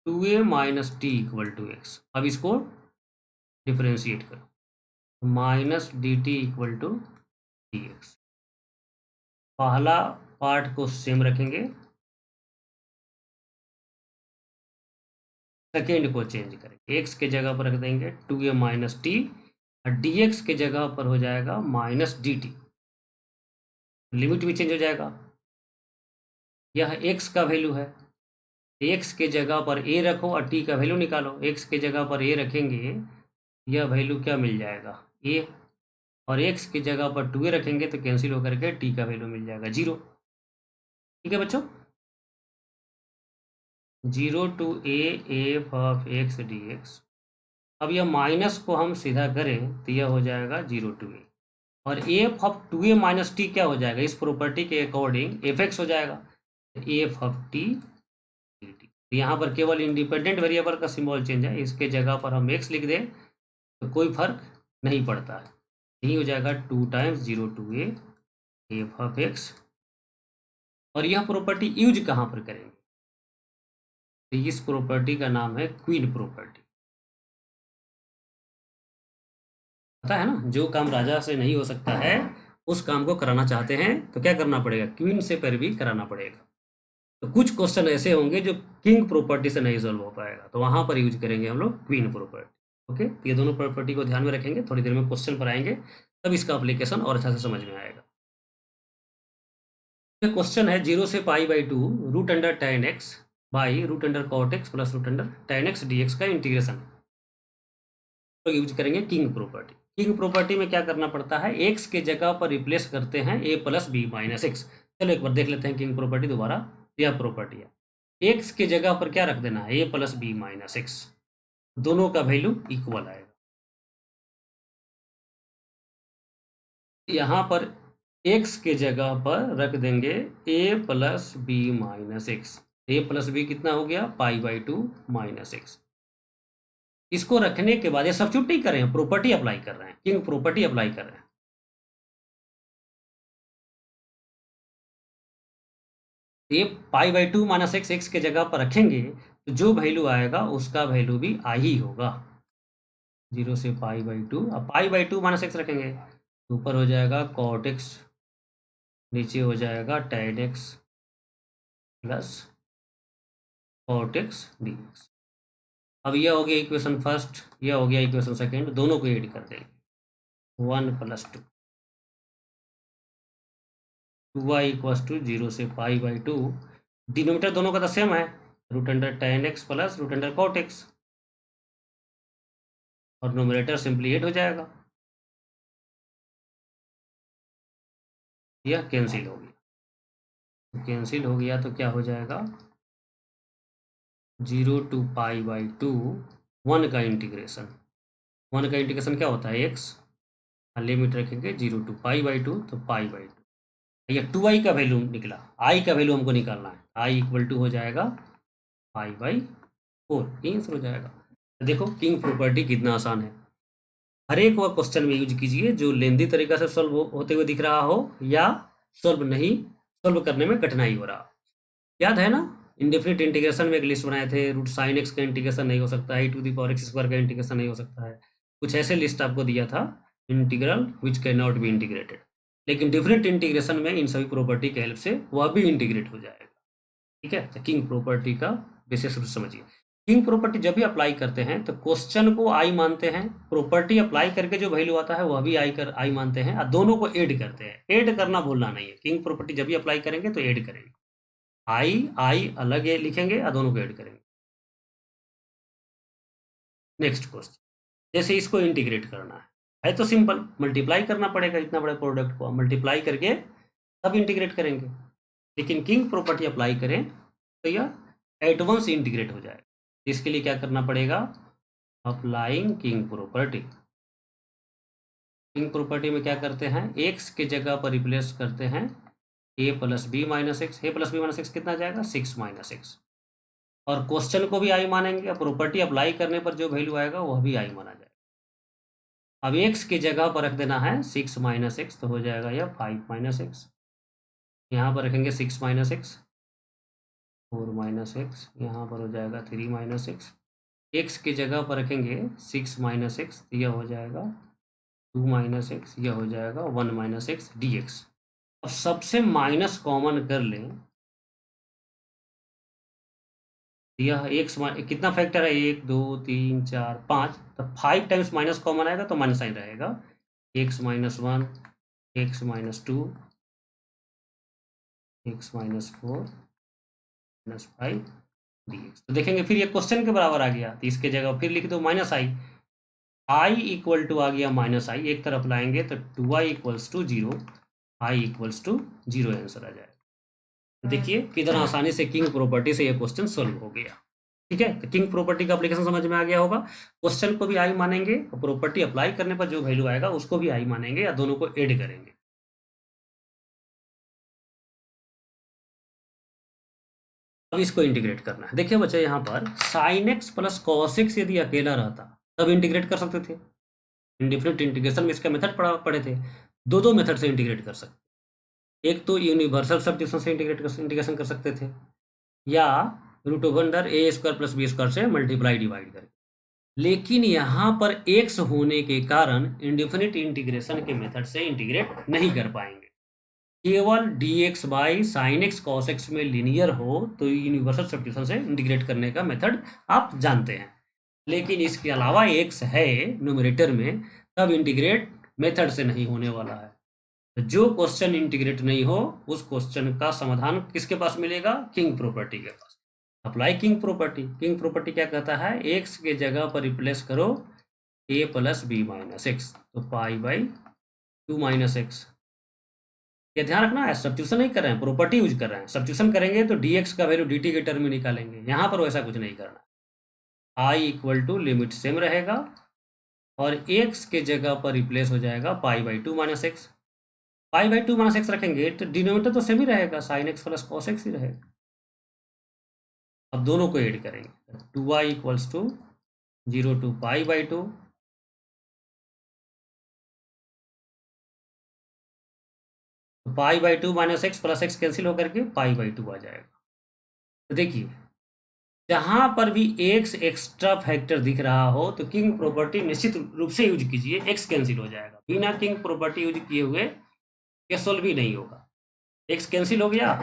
2a minus t equal to x. अब इसको डिफ्रेंशिएट करो, minus d t equal to d x. पहला पार्ट को सेम रखेंगे, सेकेंड को चेंज करेंगे, एक्स के जगह पर रख देंगे 2a माइनस टी, और डी एक्स के जगह पर हो जाएगा माइनस डी टी। लिमिट भी चेंज हो जाएगा। यह एक्स का वैल्यू है, एक्स के जगह पर ए रखो और टी का वैल्यू निकालो। एक्स के जगह पर ए रखेंगे, यह वैल्यू क्या मिल जाएगा? ए, और एक्स की जगह पर 2a रखेंगे तो कैंसिल होकर के टी का वैल्यू मिल जाएगा 0। ठीक है बच्चों, 0 to a F of x D x. अब यह माइनस को हम सीधा करें तो यह हो जाएगा 0 to a, और F of 2a minus T क्या हो जाएगा? इस प्रॉपर्टी के अकॉर्डिंग एफ एक्स हो जाएगा, F of T D T. यहाँ पर केवल इंडिपेंडेंट वेरिएबल का सिंबल चेंज है, इसके जगह पर हम एक्स लिख दें तो कोई फर्क नहीं पड़ता है। यही हो जाएगा 2 times 0 to a F of x. और यह प्रॉपर्टी यूज कहाँ पर करेंगे? तो इस प्रॉपर्टी का नाम है क्वीन प्रॉपर्टी। पता है ना, जो काम राजा से नहीं हो सकता है उस काम को कराना चाहते हैं तो क्या करना पड़ेगा, क्वीन से पैरवी कराना पड़ेगा। तो कुछ क्वेश्चन ऐसे होंगे जो किंग प्रॉपर्टी से नहीं सॉल्व हो पाएगा, तो वहां पर यूज करेंगे हम लोग क्वीन प्रॉपर्टी। ओके, ये दोनों प्रॉपर्टी को ध्यान में रखेंगे, थोड़ी देर में क्वेश्चन पर आएंगे तब इसका एप्लीकेशन और अच्छा से समझ में आएगा। क्वेश्चन है 0 से π/2 root under tan x by root under cot x plus root under tan x dx का इंटीग्रेशन। तो यूज करेंगे किंग प्रॉपर्टी। किंग प्रॉपर्टी में क्या करना पड़ता है, x के जगह पर रिप्लेस करते हैं a plus B minus x. चलो एक बार देख लेते हैं किंग प्रॉपर्टी दोबारा। यह प्रॉपर्टी है, x के जगह पर क्या रख देना है, a plus B minus x, दोनों का वैल्यू इक्वल आएगा। यहाँ पर x के जगह पर रख देंगे a plus B minus x. A plus b कितना हो गया, π/2 माइनस एक्स। इसको रखने के बाद ये सब्स्टिट्यूट नहीं कर रहे हैं, प्रॉपर्टी अप्लाई कर रहे हैं, किंग प्रॉपर्टी अप्लाई कर रहे हैं। ये π/2 माइनस एक्स एक्स के जगह पर रखेंगे तो जो वैल्यू आएगा उसका वैल्यू भी आ ही होगा। 0 से π/2, अब π/2 माइनस एक्स रखेंगे तो ऊपर हो जाएगा cot x, नीचे हो जाएगा tan x plus cot x dx। अब यह हो गया इक्वेशन फर्स्ट, यह हो गया इक्वेशन सेकेंड, दोनों को ऐड कर देंगे 1 + 2 2y इक्वल्स टू 0 से π/2। डिनोमीटर दोनों का तो सेम है, root under tan x plus root under cot x, और नोमिनेटर सिंपली 8 हो जाएगा, यह कैंसिल हो गया। कैंसिल हो गया तो क्या हो जाएगा, 0 to π/2 1 का इंटीग्रेशन। 1 का इंटीग्रेशन क्या होता है, x, लिमिट रखेंगे 0 to π/2 तो π/2। ये 2i का वैल्यू निकला, i का वैल्यू हमको निकालना है, i इक्वल टू हो जाएगा π/4, आंसर हो जाएगा। देखो किंग प्रॉपर्टी कितना आसान है। हर एक वह क्वेश्चन में यूज कीजिए जो लेंदी तरीका से सॉल्व होते हुए दिख रहा हो या सॉल्व करने में कठिनाई हो रहा। याद है ना, इंडेफिनिट इंटीग्रेशन में एक लिस्ट बनाए थे, रूट साइन एक्स का इंटीग्रेशन नहीं हो सकता है, e⁻x² का इंटीग्रेशन नहीं हो सकता है, कुछ ऐसे लिस्ट आपको दिया था, integral which can not be integrated. लेकिन डिफरेंट इंटीग्रेशन में इन सभी प्रॉपर्टी के हेल्प से वह भी इंटीग्रेट हो जाएगा। ठीक है, तो किंग प्रॉपर्टी का विशेष रूप समझिए। किंग प्रॉपर्टी जब भी अप्लाई करते हैं तो क्वेश्चन को आई मानते हैं, प्रॉपर्टी अप्लाई करके जो वैल्यू आता है वह भी आई मानते हैं, और दोनों को ऐड करते हैं। ऐड करना भूलना नहीं है, किंग प्रॉपर्टी जब भी अप्लाई करेंगे तो ऐड करेंगे, आई अलग लिखेंगे और दोनों को ऐड करेंगे। नेक्स्ट क्वेश्चन, जैसे इसको इंटीग्रेट करना है तो सिंपल मल्टीप्लाई करना पड़ेगा, इतना बड़े प्रोडक्ट को मल्टीप्लाई करके तब इंटीग्रेट करेंगे। लेकिन किंग प्रॉपर्टी अप्लाई करें तो यह एट वंस इंटीग्रेट हो जाएगा। इसके लिए क्या करना पड़ेगा, applying king property. King property में क्या करते हैं, x के जगह पर रिप्लेस करते हैं a plus B minus x. A plus B minus x कितना जाएगा, 6 माइनस एक्स, और क्वेश्चन को भी आई मानेंगे, प्रॉपर्टी अप्लाई करने पर जो वैल्यू आएगा वह भी आई माना जाएगा। अब x की जगह पर रख देना है 6 माइनस एक्स, तो हो जाएगा यह 5 माइनस एक्स। यहाँ पर रखेंगे 6 माइनस एक्स, 4 माइनस एक्स, यहाँ पर हो जाएगा 3 माइनस एक्स। x की जगह पर रखेंगे 6 माइनस एक्स, तो यह हो जाएगा 2 माइनस एक्स, यह हो जाएगा 1 माइनस एक्स dx। अब सबसे माइनस कॉमन कर लें, यह x कितना फैक्टर है, 1 2 3 4 5, तो 5 टाइम्स माइनस कॉमन आएगा तो माइनस साइन रहेगा, x minus 1, x minus 2, x minus 4 minus 5 dx। तो देखेंगे फिर ये क्वेश्चन के बराबर आ गया, तो इसके जगह फिर लिख दो माइनस आई इक्वल टू आ गया माइनस आई, एक तरफ लाएंगे तो 2i equals to 0, i equals to 0 answer आ जाएगा। देखिए कितना आसानी से किंग प्रॉपर्टी से ये क्वेश्चन सॉल्व हो गया। ठीक है, तो किंग प्रॉपर्टी का एप्लीकेशन समझ में आ गया होगा। क्वेश्चन को भी आई मानेंगे, प्रॉपर्टी अप्लाई करने पर जो वैल्यू आएगा उसको भी आई मानेंगे, या दोनों को ऐड करेंगे। अब इसको इंटीग्रेट करना है। देखिए बच्चे, यहाँ पर sign x plus cos x यदि अकेला रहता तब इंटीग्रेट कर सकते थे। इंडिफरेंट इंटीग्रेशन में इसका मेथड पढ़े थे, दो मेथड से इंटीग्रेट कर सकते। एक तो यूनिवर्सल सब्स्टिट्यूशन से इंटीग्रेशन कर सकते थे, या root over under a square plus b square से मल्टीप्लाई डिवाइड करके। लेकिन यहाँ पर एक्स होने के कारण इंडेफिनिट इंटीग्रेशन के मेथड से इंटीग्रेट नहीं कर पाएंगे। केवल dx by sine x cos x में लीनियर हो तो यूनिवर्सल सब्स्टिट्यूशन से इंटीग्रेट करने का मेथड आप जानते हैं। लेकिन इसके अलावा एक्स है न्यूमरेटर में, तब इंटीग्रेट मेथड से नहीं होने वाला है। तो जो क्वेश्चन इंटीग्रेट नहीं हो उस क्वेश्चन का समाधान किसके पास मिलेगा? किंग प्रॉपर्टी के पास। Apply king property. King property क्या कहता है? एक्स के जगह पर रिप्लेस करो a plus B minus x, तो पाई बाई 2 माइनस एक्स। ये ध्यान रखना है, सब्स्टिट्यूशन नहीं कर रहे हैं, प्रॉपर्टी यूज कर रहे हैं। सब्स्टिट्यूशन करेंगे तो dx का वैल्यू dt के टर्म में निकालेंगे, यहाँ पर वैसा कुछ नहीं करना। i equal to limit same रहेगा और x के जगह पर रिप्लेस हो जाएगा pi by 2 minus x. Pi by 2 minus x रखेंगे तो डिनोमिनेटर तो सेम ही रहेगा, sine x plus cos x ही रहेगा। अब दोनों को ऐड करेंगे, 2y equals to 0 to pi by 2, तो pi by 2 minus x plus x cancel होकर के पाई बाई 2 आ जाएगा। तो देखिए जहां पर भी एक्स एक्स्ट्रा फैक्टर दिख रहा हो तो किंग प्रॉपर्टी निश्चित रूप से यूज कीजिए, एक्स कैंसिल हो जाएगा। बिना किंग प्रॉपर्टी यूज किए हुए ये सोल्व भी नहीं होगा। एक्स कैंसिल हो गया,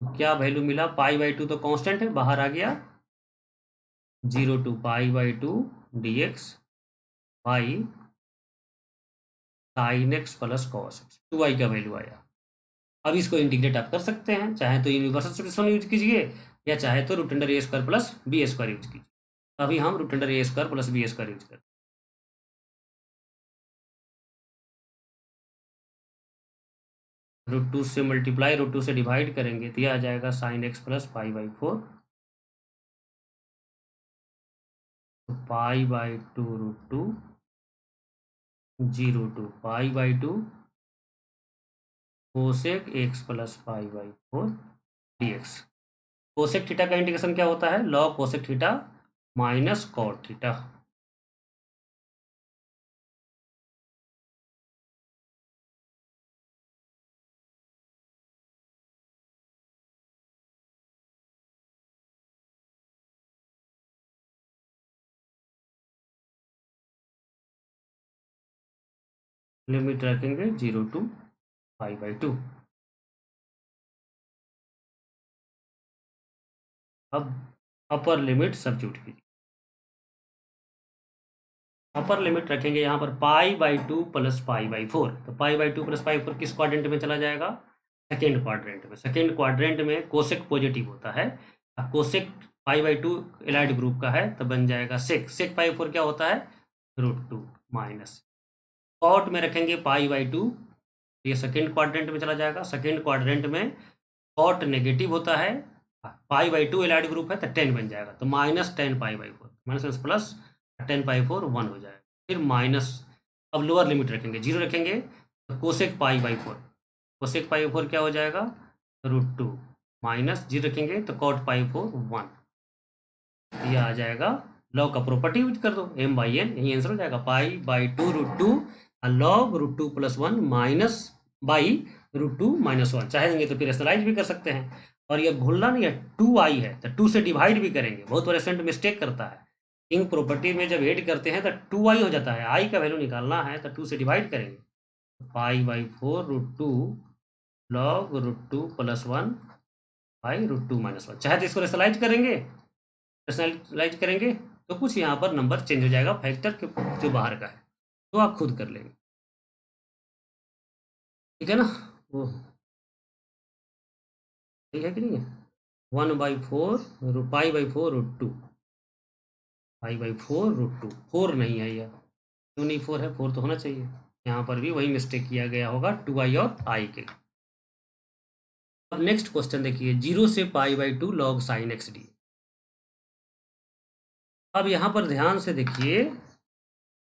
क्या वैल्यू मिला? पाई बाई 2 तो कांस्टेंट है, बाहर आ गया, 0 to pi by 2 dx by sine x plus cos x, 2y का वैल्यू आया। अब इसको इंटीग्रेट आप कर सकते हैं, चाहे तो यूनिवर्सल सॉल्यूशन यूज कीजिए या चाहे तो root under a square plus b square use कीजिए। अभी हम root under a square plus b square use करें। रूट 2 से मल्टीप्लाई रूट 2 से डिवाइड करेंगे तो यह आ जाएगा sine x plus pi by 4, तो pi by 2 root 2 0 to pi by 2 cosec x plus pi by 4 dx। Cosec theta का इंटीग्रेशन क्या होता है? Log cosec theta minus cot theta. Limit रखेंगे 0 टू पाई बाई 2। अब अपर लिमिट सब्स्टिट्यूट कीजिए। अपर लिमिट रखेंगे यहाँ पर पाई बाई 2 प्लस पाई बाई 4, तो पाई बाई 2 प्लस पाई 4 किस क्वाड्रेंट में चला जाएगा? सेकेंड क्वाड्रेंट में। सेकेंड क्वाड्रेंट में कोसेक पॉजिटिव होता है, cosec pi by 2 allied group का है तो बन जाएगा सेक। सेक पाई 4 क्या होता है? Root 2 minus. कॉट में रखेंगे पाई बाई 2, ये सेकेंड क्वाड्रेंट में चला जाएगा। सेकेंड क्वाड्रेंट में कॉट नेगेटिव होता है, पाई बाई 2 एलाइड ग्रुप है तो 10 बन जाएगा, तो minus 10 pi by 4 minus plus 10 पाई 4 1 हो जाएगा। फिर माइनस, अब लोअर लिमिट रखेंगे 0 रखेंगे तो कोसेक पाई बाई 4, कोसेक पाई 4 क्या हो जाएगा? रूट 2 माइनस 0 रखेंगे तो कॉट पाई 4 1, यह आ जाएगा। लॉग का प्रॉपर्टी यूज कर दो, m बाई एन, यही आंसर हो जाएगा। Pi by 2 root 2 log root 2 plus 1 minus by root 2 minus 1। चाहेंगे तो फिर एनालाइज भी कर सकते हैं। और ये भूलना नहीं है 2i है तो 2 से डिवाइड भी करेंगे, बहुत बड़े स्टूडेंट मिस्टेक करता है। किंग प्रॉपर्टी में जब ऐड करते हैं तो 2i हो जाता है, i का वैल्यू निकालना है तो 2 से डिवाइड करेंगे। Pi by 4 root 2 log root 2 plus 1 by root 2 minus 1। चाहे तो इसको रेशनलाइज करेंगे, रेशनलाइज करेंगे तो कुछ यहाँ पर नंबर चेंज हो जाएगा फैक्टर के जो बाहर का है, तो आप खुद कर लेंगे, ठीक है ना? वो ठीक है कि नहीं है? 1 by 4 pi by 4 root 2 pi by 4 root 2, 4 नहीं है यह, क्यों नहीं 4 है? 4 तो होना चाहिए। यहाँ पर भी वही मिस्टेक किया गया होगा 2i और i के। अब नेक्स्ट क्वेश्चन देखिए, 0 से पाई by 2 log sine x D. अब यहाँ पर ध्यान से देखिए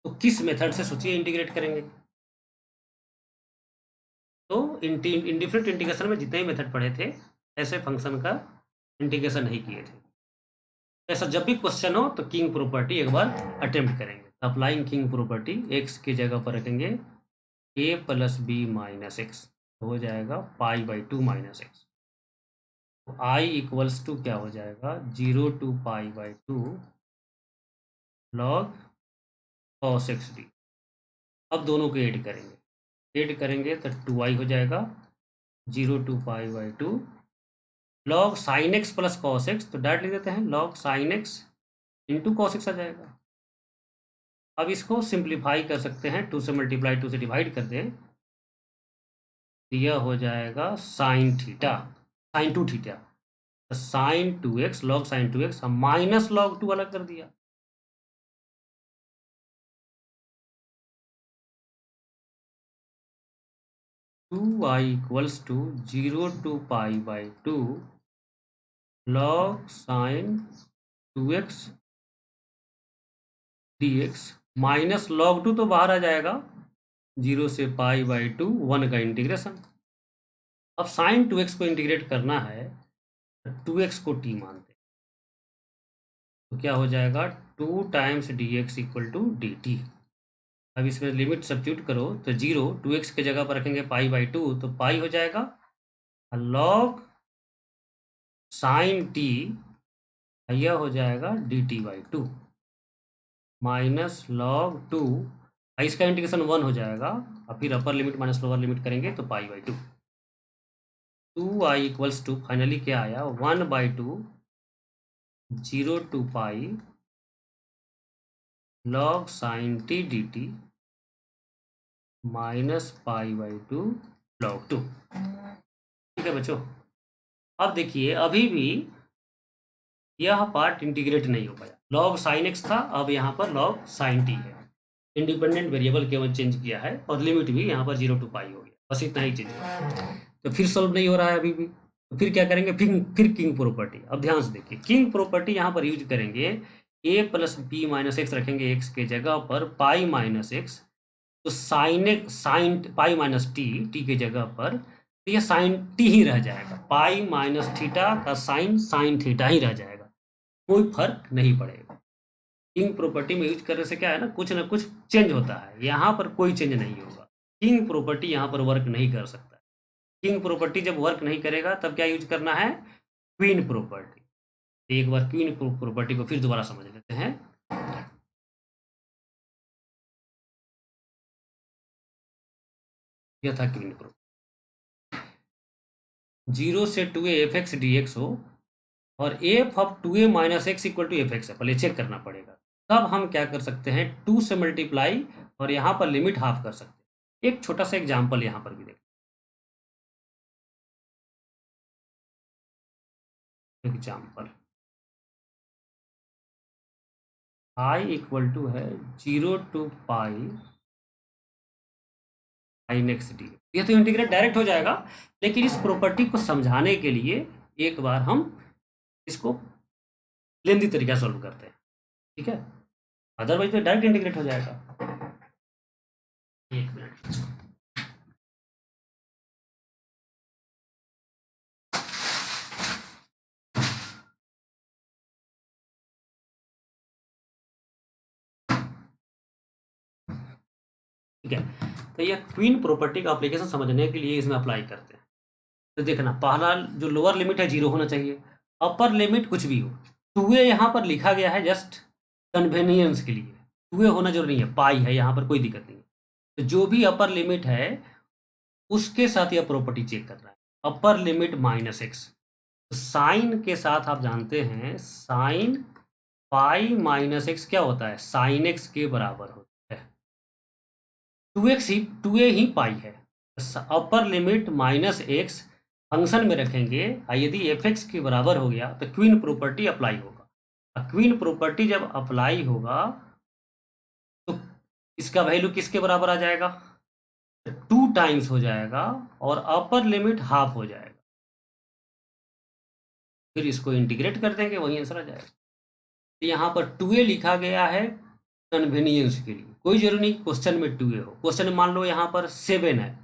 तो किस मेथड से सोचिए इंटीग्रेट करेंगे। तो इंडिफरेंट इंटीग्रेशन में जितने मेथड पढ़े थे ऐसे फंक्शन का इंटीग्रेशन नहीं किए थे। ऐसा जब भी क्वेश्चन हो तो किंग प्रॉपर्टी एक बार अटेम्प्ट करेंगे। अप्लाइंग किंग प्रॉपर्टी, एक्स की जगह पर रखेंगे a plus B minus x, हो जाएगा पाई बाई 2 माइनस एक्स। तो आई इक्वल्स टू क्या हो जाएगा, 0 to π/2 log cos xd। अब दोनों को ऐड करेंगे तो 2i हो जाएगा, 0 to π/2 log sin x plus cos x, तो डायरेक्ट लिख देते हैं log sin x into cos x आ जाएगा। अब इसको सिंप्लीफाई कर सकते हैं, 2 से मल्टीप्लाई 2 से डिवाइड कर दें, तो यह हो जाएगा sine theta, sine 2 theta, sine 2x log sine 2x, हम माइनस लॉग 2 अलग कर दिया। Two I equals to 0 to π/2 log sine 2x dx minus log 2 तो बाहर आ जाएगा, 0 से π/2 1 का इंटीग्रेशन। अब साइन 2x को इंटीग्रेट करना है, 2x को t मानते हैं, तो क्या हो जाएगा 2 times dx equal to dt। अब इसमें लिमिट सब्स्टिट्यूट करो तो 0, 2x के जगह पर रखेंगे π/2 तो पाई हो जाएगा, log साइन t यह हो जाएगा dt/2 माइनस log 2, इसका इंटीग्रेशन 1 हो जाएगा, और फिर अपर लिमिट माइनस लोअर लिमिट करेंगे तो π/2। 2i इक्वल्स टू फाइनली क्या आया, 1/2 0 to π log sine t dt minus π/2 log 2। ठीक है बच्चों, अब देखिए अभी भी यह पार्ट इंटीग्रेट नहीं हो पाया, log साइन x था, अब यहाँ पर log साइन t है, इंडिपेंडेंट वेरिएबल केवल चेंज किया है और लिमिट भी यहाँ पर 0 to π हो गया, बस इतना ही चेंज हुआ। तो फिर सॉल्व नहीं हो रहा है अभी भी, तो फिर क्या करेंगे, फिर किंग प्रॉपर्टी। अब ध्यान से देखिए, किंग प्रॉपर्टी यहाँ पर यूज करेंगे, a plus B minus x रखेंगे x के जगह पर, पाई माइनस एक्स, तो साइन पाई माइनस टी के जगह पर, तो ये साइन टी ही रह जाएगा, पाई माइनस थीटा का साइन थीटा ही रह जाएगा, कोई फर्क नहीं पड़ेगा। किंग प्रॉपर्टी में यूज करने से क्या है ना कुछ चेंज होता है, यहाँ पर कोई चेंज नहीं होगा, किंग प्रॉपर्टी यहाँ पर वर्क नहीं कर सकता। किंग प्रॉपर्टी जब वर्क नहीं करेगा तब क्या यूज करना है, क्वीन प्रॉपर्टी। एक बार क्वीन प्रॉपर्टी को फिर दोबारा समझ लेते हैं। यह था क्वीन प्रॉपर्टी, 0 से 2a fx dx हो और f of 2a minus x equal to f x है, पहले चेक करना पड़ेगा। तब हम क्या कर सकते हैं, 2 से मल्टीप्लाई और यहाँ पर लिमिट हाफ कर सकते हैं। एक छोटा सा एग्जाम्पल यहाँ पर भी देखें, एग्जाम्पल i इक्वल टू है 0 to pi sin x D, ये तो इंटीग्रेट डायरेक्ट हो जाएगा, लेकिन इस प्रॉपर्टी को समझाने के लिए एक बार हम इसको लेंदी तरीका सॉल्व करते हैं, ठीक है, अदरवाइज तो डायरेक्ट इंटीग्रेट हो जाएगा। एक मिनट, ठीक है, तो ये क्वीन प्रॉपर्टी का एप्लीकेशन समझने के लिए इसमें अप्लाई करते हैं। तो देखना, पहला जो लोअर लिमिट है 0 होना चाहिए, अपर लिमिट कुछ भी हो, 2a यहाँ पर लिखा गया है जस्ट कन्वेनियंस के लिए, 2a होना जरूरी है, पाई है यहाँ पर, कोई दिक्कत नहीं है। तो जो भी अपर लिमिट है उसके साथ यह प्रॉपर्टी चेक करना है, upper limit minus x, sine के साथ आप जानते हैं साइन पाई माइनस एक्स क्या होता है, साइन एक्स के बराबर होता है, 2a ही पाई है, upper limit minus x function में रखेंगे, यदि एफ एक्स के बराबर हो गया तो क्वीन प्रॉपर्टी अप्लाई होगा। क्वीन प्रॉपर्टी जब अप्लाई होगा तो इसका वैल्यू किसके बराबर आ जाएगा, 2 टाइम्स हो जाएगा और अपर लिमिट हाफ हो जाएगा, फिर इसको इंटीग्रेट कर देंगे, वही आंसर आ जाएगा। तो यहाँ पर 2a लिखा गया है कन्वीनियंस के लिए, कोई जरूरी नहीं क्वेश्चन में 2a हो, क्वेश्चन में मान लो यहाँ पर 7 है,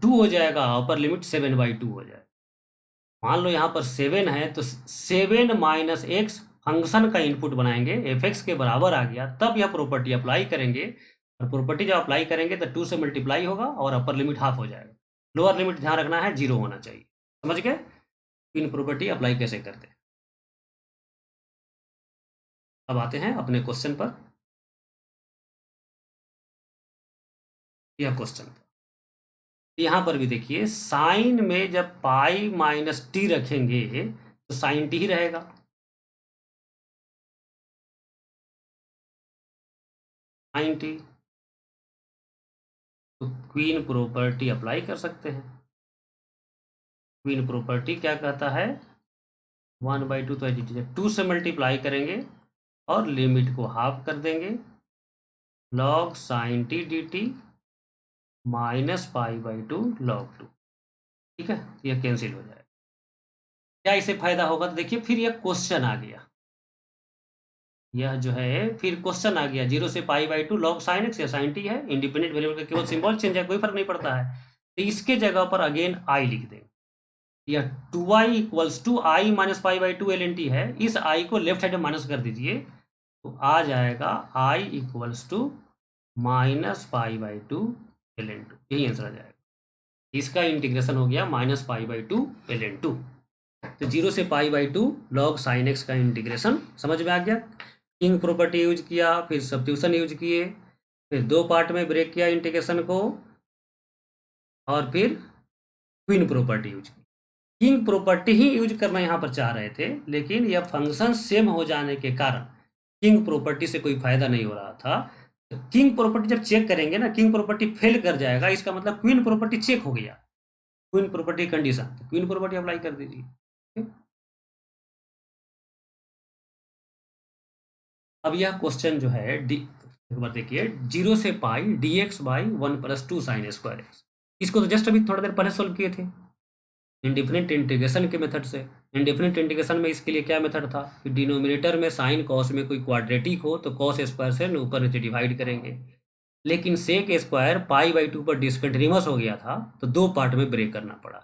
2 हो जाएगा, अपर लिमिट 7/2 हो जाएगा। मान लो यहाँ पर 7 है तो 7 माइनस एक्स फंक्शन का इनपुट बनाएंगे, एफ एक्स के बराबर आ गया, तब यह प्रॉपर्टी अप्लाई करेंगे, और प्रॉपर्टी जब अप्लाई करेंगे तो 2 से मल्टीप्लाई होगा और अपर लिमिट हाफ हो जाएगा। लोअर लिमिट ध्यान रखना है 0 होना चाहिए, समझ गए। क्वीन प्रॉपर्टी अप्लाई कैसे करते हैं। अब आते हैं अपने क्वेश्चन पर, यह क्वेश्चन पर यहाँ पर भी देखिए, साइन में जब पाई माइनस टी रखेंगे तो साइन टी ही रहेगा। साइन टी, तो क्वीन प्रॉपर्टी अप्लाई कर सकते हैं। क्वीन प्रॉपर्टी क्या कहता है, 1/2 तो एडिट 2 से मल्टीप्लाई करेंगे और लिमिट को हाफ कर देंगे, log sine t D t minus π/2 log 2। ठीक है, यह कैंसिल हो जाएगा। क्या इसे फायदा होगा, तो देखिए फिर यह क्वेश्चन आ गया, यह जो है फिर क्वेश्चन आ गया, 0 से π/2 log साइन एक्स या साइन टी है, इंडिपेंडेंट वेरिएबल का केवल सिंबल चेंज है, कोई फर्क नहीं पड़ता है। तो इसके जगह पर अगेन आई लिख देंगे, यह 2i equals to i minus π/2 ln t है, इस i को लेफ्ट हैंड में माइनस कर दीजिए तो आ जाएगा i equals to minus π/2 ln 2, यही आंसर आ जाएगा। इसका इंटीग्रेशन हो गया माइनस π/2 ln 2। तो 0 से π/2 log साइन एक्स का इंटीग्रेशन समझ में आ गया। किंग प्रॉपर्टी यूज किया, फिर सब्स्टिट्यूशन यूज किए, फिर 2 पार्ट में ब्रेक किया इंटीग्रेशन को, और फिर क्वीन प्रॉपर्टी यूज की। किंग प्रॉपर्टी ही यूज करना यहाँ पर चाह रहे थे, लेकिन यह फंक्शन सेम हो जाने के कारण किंग प्रॉपर्टी से कोई फायदा नहीं हो रहा था। तो किंग प्रॉपर्टी जब चेक करेंगे ना, किंग प्रॉपर्टी फेल कर जाएगा, इसका मतलब क्वीन प्रॉपर्टी चेक हो गया, क्वीन प्रॉपर्टी कंडीशन, तो क्वीन प्रॉपर्टी अप्लाई कर दीजिए। अब यह क्वेश्चन जो है एक बार देखिए, 0 से पाई dx by 1 + 2 sin square x, इसको तो जस्ट अभी थोड़ा देर पहले सोल्व किए थे इंडिफिनिट इंटीग्रेशन के मेथड से। इंडिफिनिट इंटीग्रेशन में इसके लिए क्या मेथड था कि डिनोमिनेटर में साइन कॉस में कोई क्वाड्रेटिक हो तो कॉस स्क्वायर से ऊपर नीचे डिवाइड करेंगे, लेकिन सेक स्क्वायर π/2 पर डिसकंटिन्यूअस हो गया था तो 2 पार्ट में ब्रेक करना पड़ा।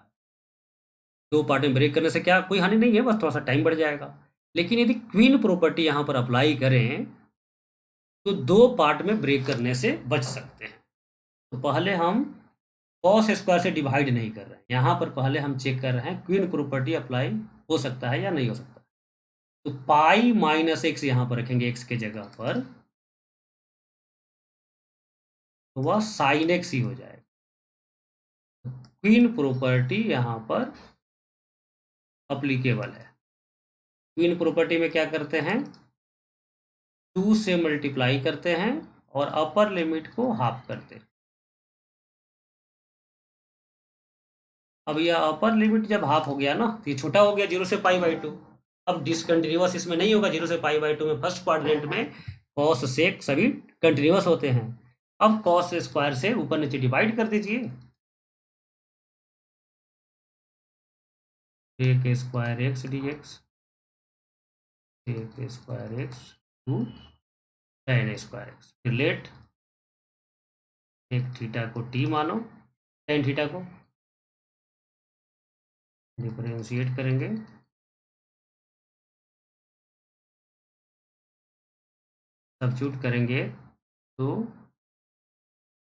2 पार्ट में ब्रेक करने से क्या कोई हानि नहीं है, बस थोड़ा सा टाइम बढ़ जाएगा। लेकिन यदि क्वीन प्रॉपर्टी यहाँ पर अप्लाई करें तो 2 पार्ट में ब्रेक करने से बच सकते हैं। तो पहले हम कॉस स्क्वायर से डिवाइड नहीं कर रहे हैं, यहाँ पर पहले हम चेक कर रहे हैं क्वीन प्रॉपर्टी अप्लाई हो सकता है या नहीं हो सकता। तो पाई माइनस एक्स यहाँ पर रखेंगे एक्स के जगह पर, तो वह साइन एक्स ही हो जाएगा। क्वीन प्रॉपर्टी यहाँ पर अप्लीकेबल है। क्वीन प्रॉपर्टी में क्या करते हैं, 2 से मल्टीप्लाई करते हैं और अपर लिमिट को हाफ करते हैं। अब यह अपर लिमिट जब हाफ हो गया ना, तो ये छोटा हो गया 0 से π/2। अब डिसकंटिन्यूअस इसमें नहीं होगा, 0 से π/2 में फर्स्ट क्वाड्रेंट में कॉस सेक सभी कंटिन्यूअस होते हैं। अब कॉस स्क्वायर से ऊपर नीचे डिवाइड कर दीजिए, sec square x dx, sec square x to tan square x, फिर लेट एक थीटा को t मानो, tan थीटा को डिफरेंशिएट करेंगे, सब्स्टिट्यूट करेंगे तो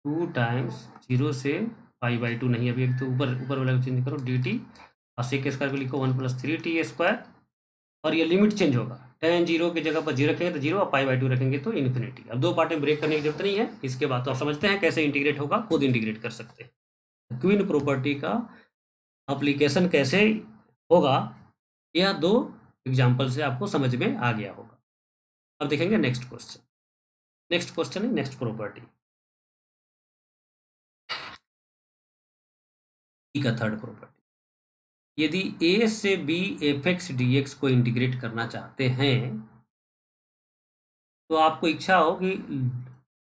2 टाइम्स 0 से π/2 नहीं, अभी एक तो ऊपर ऊपर वाला को चेंज करो dt, और सेक स्क्वायर को लिखो 1 + 3t स्क्वायर, और ये लिमिट चेंज होगा, tan 0 की जगह पर 0 रखेंगे तो 0 और π/2 रखेंगे तो इन्फिनिटी। अब 2 पार्ट में ब्रेक करने की जरूरत नहीं है, इसके बाद तो आप समझते हैं कैसे इंटीग्रेट होगा, खुद इंटीग्रेट कर सकते हैं। क्वीन प्रॉपर्टी का अप्लीकेशन कैसे होगा, यह 2 एग्जाम्पल से आपको समझ में आ गया होगा। अब देखेंगे नेक्स्ट क्वेश्चन। नेक्स्ट क्वेश्चन है नेक्स्ट प्रॉपर्टी का थर्ड प्रॉपर्टी। यदि a से b f(x) dx को इंटीग्रेट करना चाहते हैं तो आपको इच्छा हो कि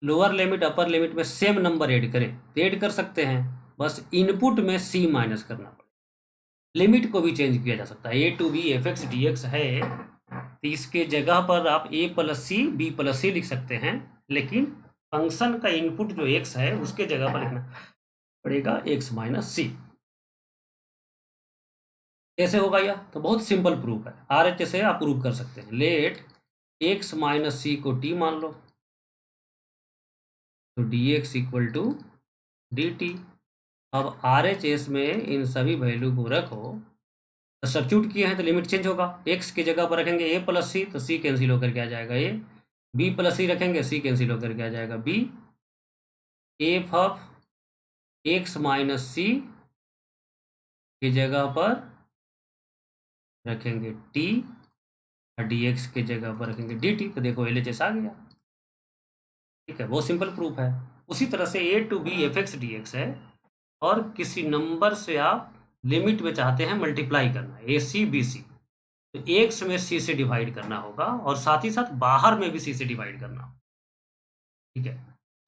लोअर लिमिट अपर लिमिट में सेम नंबर ऐड करें तो ऐड कर सकते हैं, बस इनपुट में c माइनस करना पड़ेगा। लिमिट को भी चेंज किया जा सकता है, a to b f(x) dx है तो इसके जगह पर आप a + c b + c लिख सकते हैं, लेकिन फंक्शन का इनपुट जो x है उसके जगह पर लिखना पड़ेगा x - c। कैसे होगा यह, तो बहुत सिंपल प्रूफ है, RHS से आप प्रूफ कर सकते हैं। लेट x - c को t मान लो, तो dx = dt। अब RHS में इन सभी वैल्यू को रखो तो सब्स्टिट्यूट किए हैं तो लिमिट चेंज होगा, एक्स की जगह पर रखेंगे ए प्लस सी तो सी कैंसिल होकर के आ जाएगा ए, बी प्लस सी रखेंगे सी कैंसिल होकर के आ जाएगा b, F of x minus c की जगह पर रखेंगे टी और डी एक्स की जगह पर रखेंगे डी टी, तो देखो एल एच एस आ गया। ठीक है, बहुत सिंपल प्रूफ है। उसी तरह से a to B F x D x है, और किसी नंबर से आप लिमिट में चाहते हैं मल्टीप्लाई करना, ए सी बी सी, तो एक्स में सी से डिवाइड करना होगा और साथ ही साथ बाहर में भी सी से डिवाइड करना होगा। ठीक है,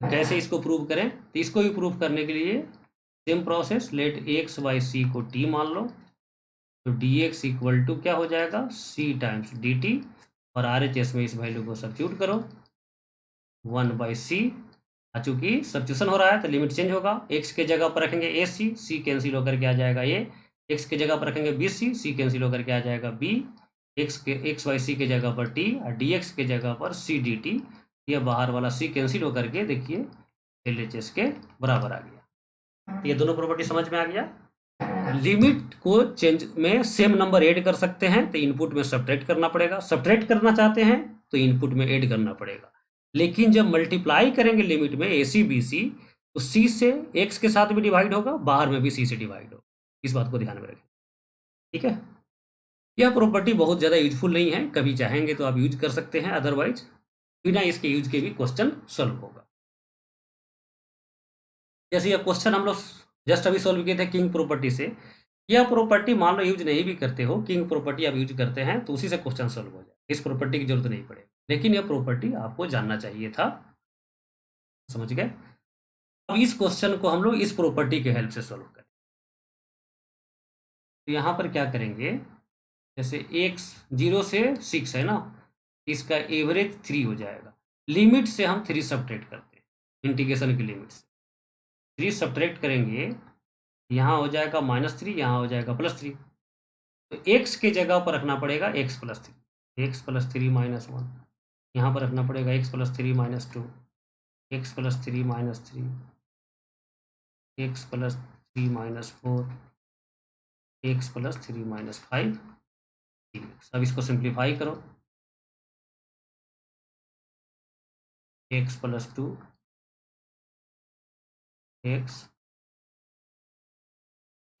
तो कैसे इसको प्रूव करें? तो इसको भी प्रूव करने के लिए same process, let x by c को टी मान लो, तो डी एक्स इक्वल टू क्या हो जाएगा, सी टाइम्स डी टी, और आर एच एस में इस वैल्यू को सब्स्टिट्यूट करो, 1/c, चूंकि सब्स्टिट्यूशन हो रहा है तो लिमिट चेंज होगा, एक्स के जगह पर रखेंगे ए सी, सी कैंसिल होकर के आ जाएगा ए, एक्स के जगह पर रखेंगे बी सी, सी कैंसिल होकर के आ जाएगा बी, एक्स बाई सी के जगह पर टी और डी एक्स के जगह पर सी डी टी, ये बाहर वाला सी कैंसिल होकर के देखिए एल एच एस के बराबर आ गया। ये दोनों प्रॉपर्टी समझ में आ गया। लिमिट को चेंज में सेम नंबर ऐड कर सकते हैं तो इनपुट में सब्ट्रैक्ट करना पड़ेगा, सब्ट्रैक्ट करना चाहते हैं तो इनपुट में ऐड करना पड़ेगा, लेकिन जब मल्टीप्लाई करेंगे लिमिट में ए सी बी सी, तो सी से एक्स के साथ भी डिवाइड होगा, बाहर में भी सी से डिवाइड होगा, इस बात को ध्यान में रखें। ठीक है, यह प्रॉपर्टी बहुत ज़्यादा यूजफुल नहीं है, कभी चाहेंगे तो आप यूज कर सकते हैं, अदरवाइज बिना इसके यूज के भी क्वेश्चन सॉल्व होगा। जैसे यह क्वेश्चन हम लोग जस्ट अभी सॉल्व किए थे किंग प्रॉपर्टी से, यह प्रॉपर्टी मान लो यूज नहीं भी करते हो, किंग प्रॉपर्टी आप यूज करते हैं तो उसी से क्वेश्चन सॉल्व हो जाए, इस प्रॉपर्टी की जरूरत नहीं पड़ेगी, लेकिन यह प्रॉपर्टी आपको जानना चाहिए था। समझ गए? अब इस क्वेश्चन को हम लोग इस प्रॉपर्टी के हेल्प से सॉल्व करें। तो यहाँ पर क्या करेंगे, जैसे x 0 से 6 है ना, इसका एवरेज 3 हो जाएगा, लिमिट से हम 3 सब्ट्रैक्ट करते हैं, इंटीग्रेशन की लिमिट से 3 सब्ट्रैक्ट करेंगे, यहाँ हो जाएगा -3, यहाँ हो जाएगा +3, तो x के जगह पर रखना पड़ेगा x + 3, x + 3 - 1, यहाँ पर रखना पड़ेगा x + 3 - 2, x + 3 - 3, x + 3 - 4, x + 3 - 5, अब इसको सिंप्लीफाई करो, x + 2 x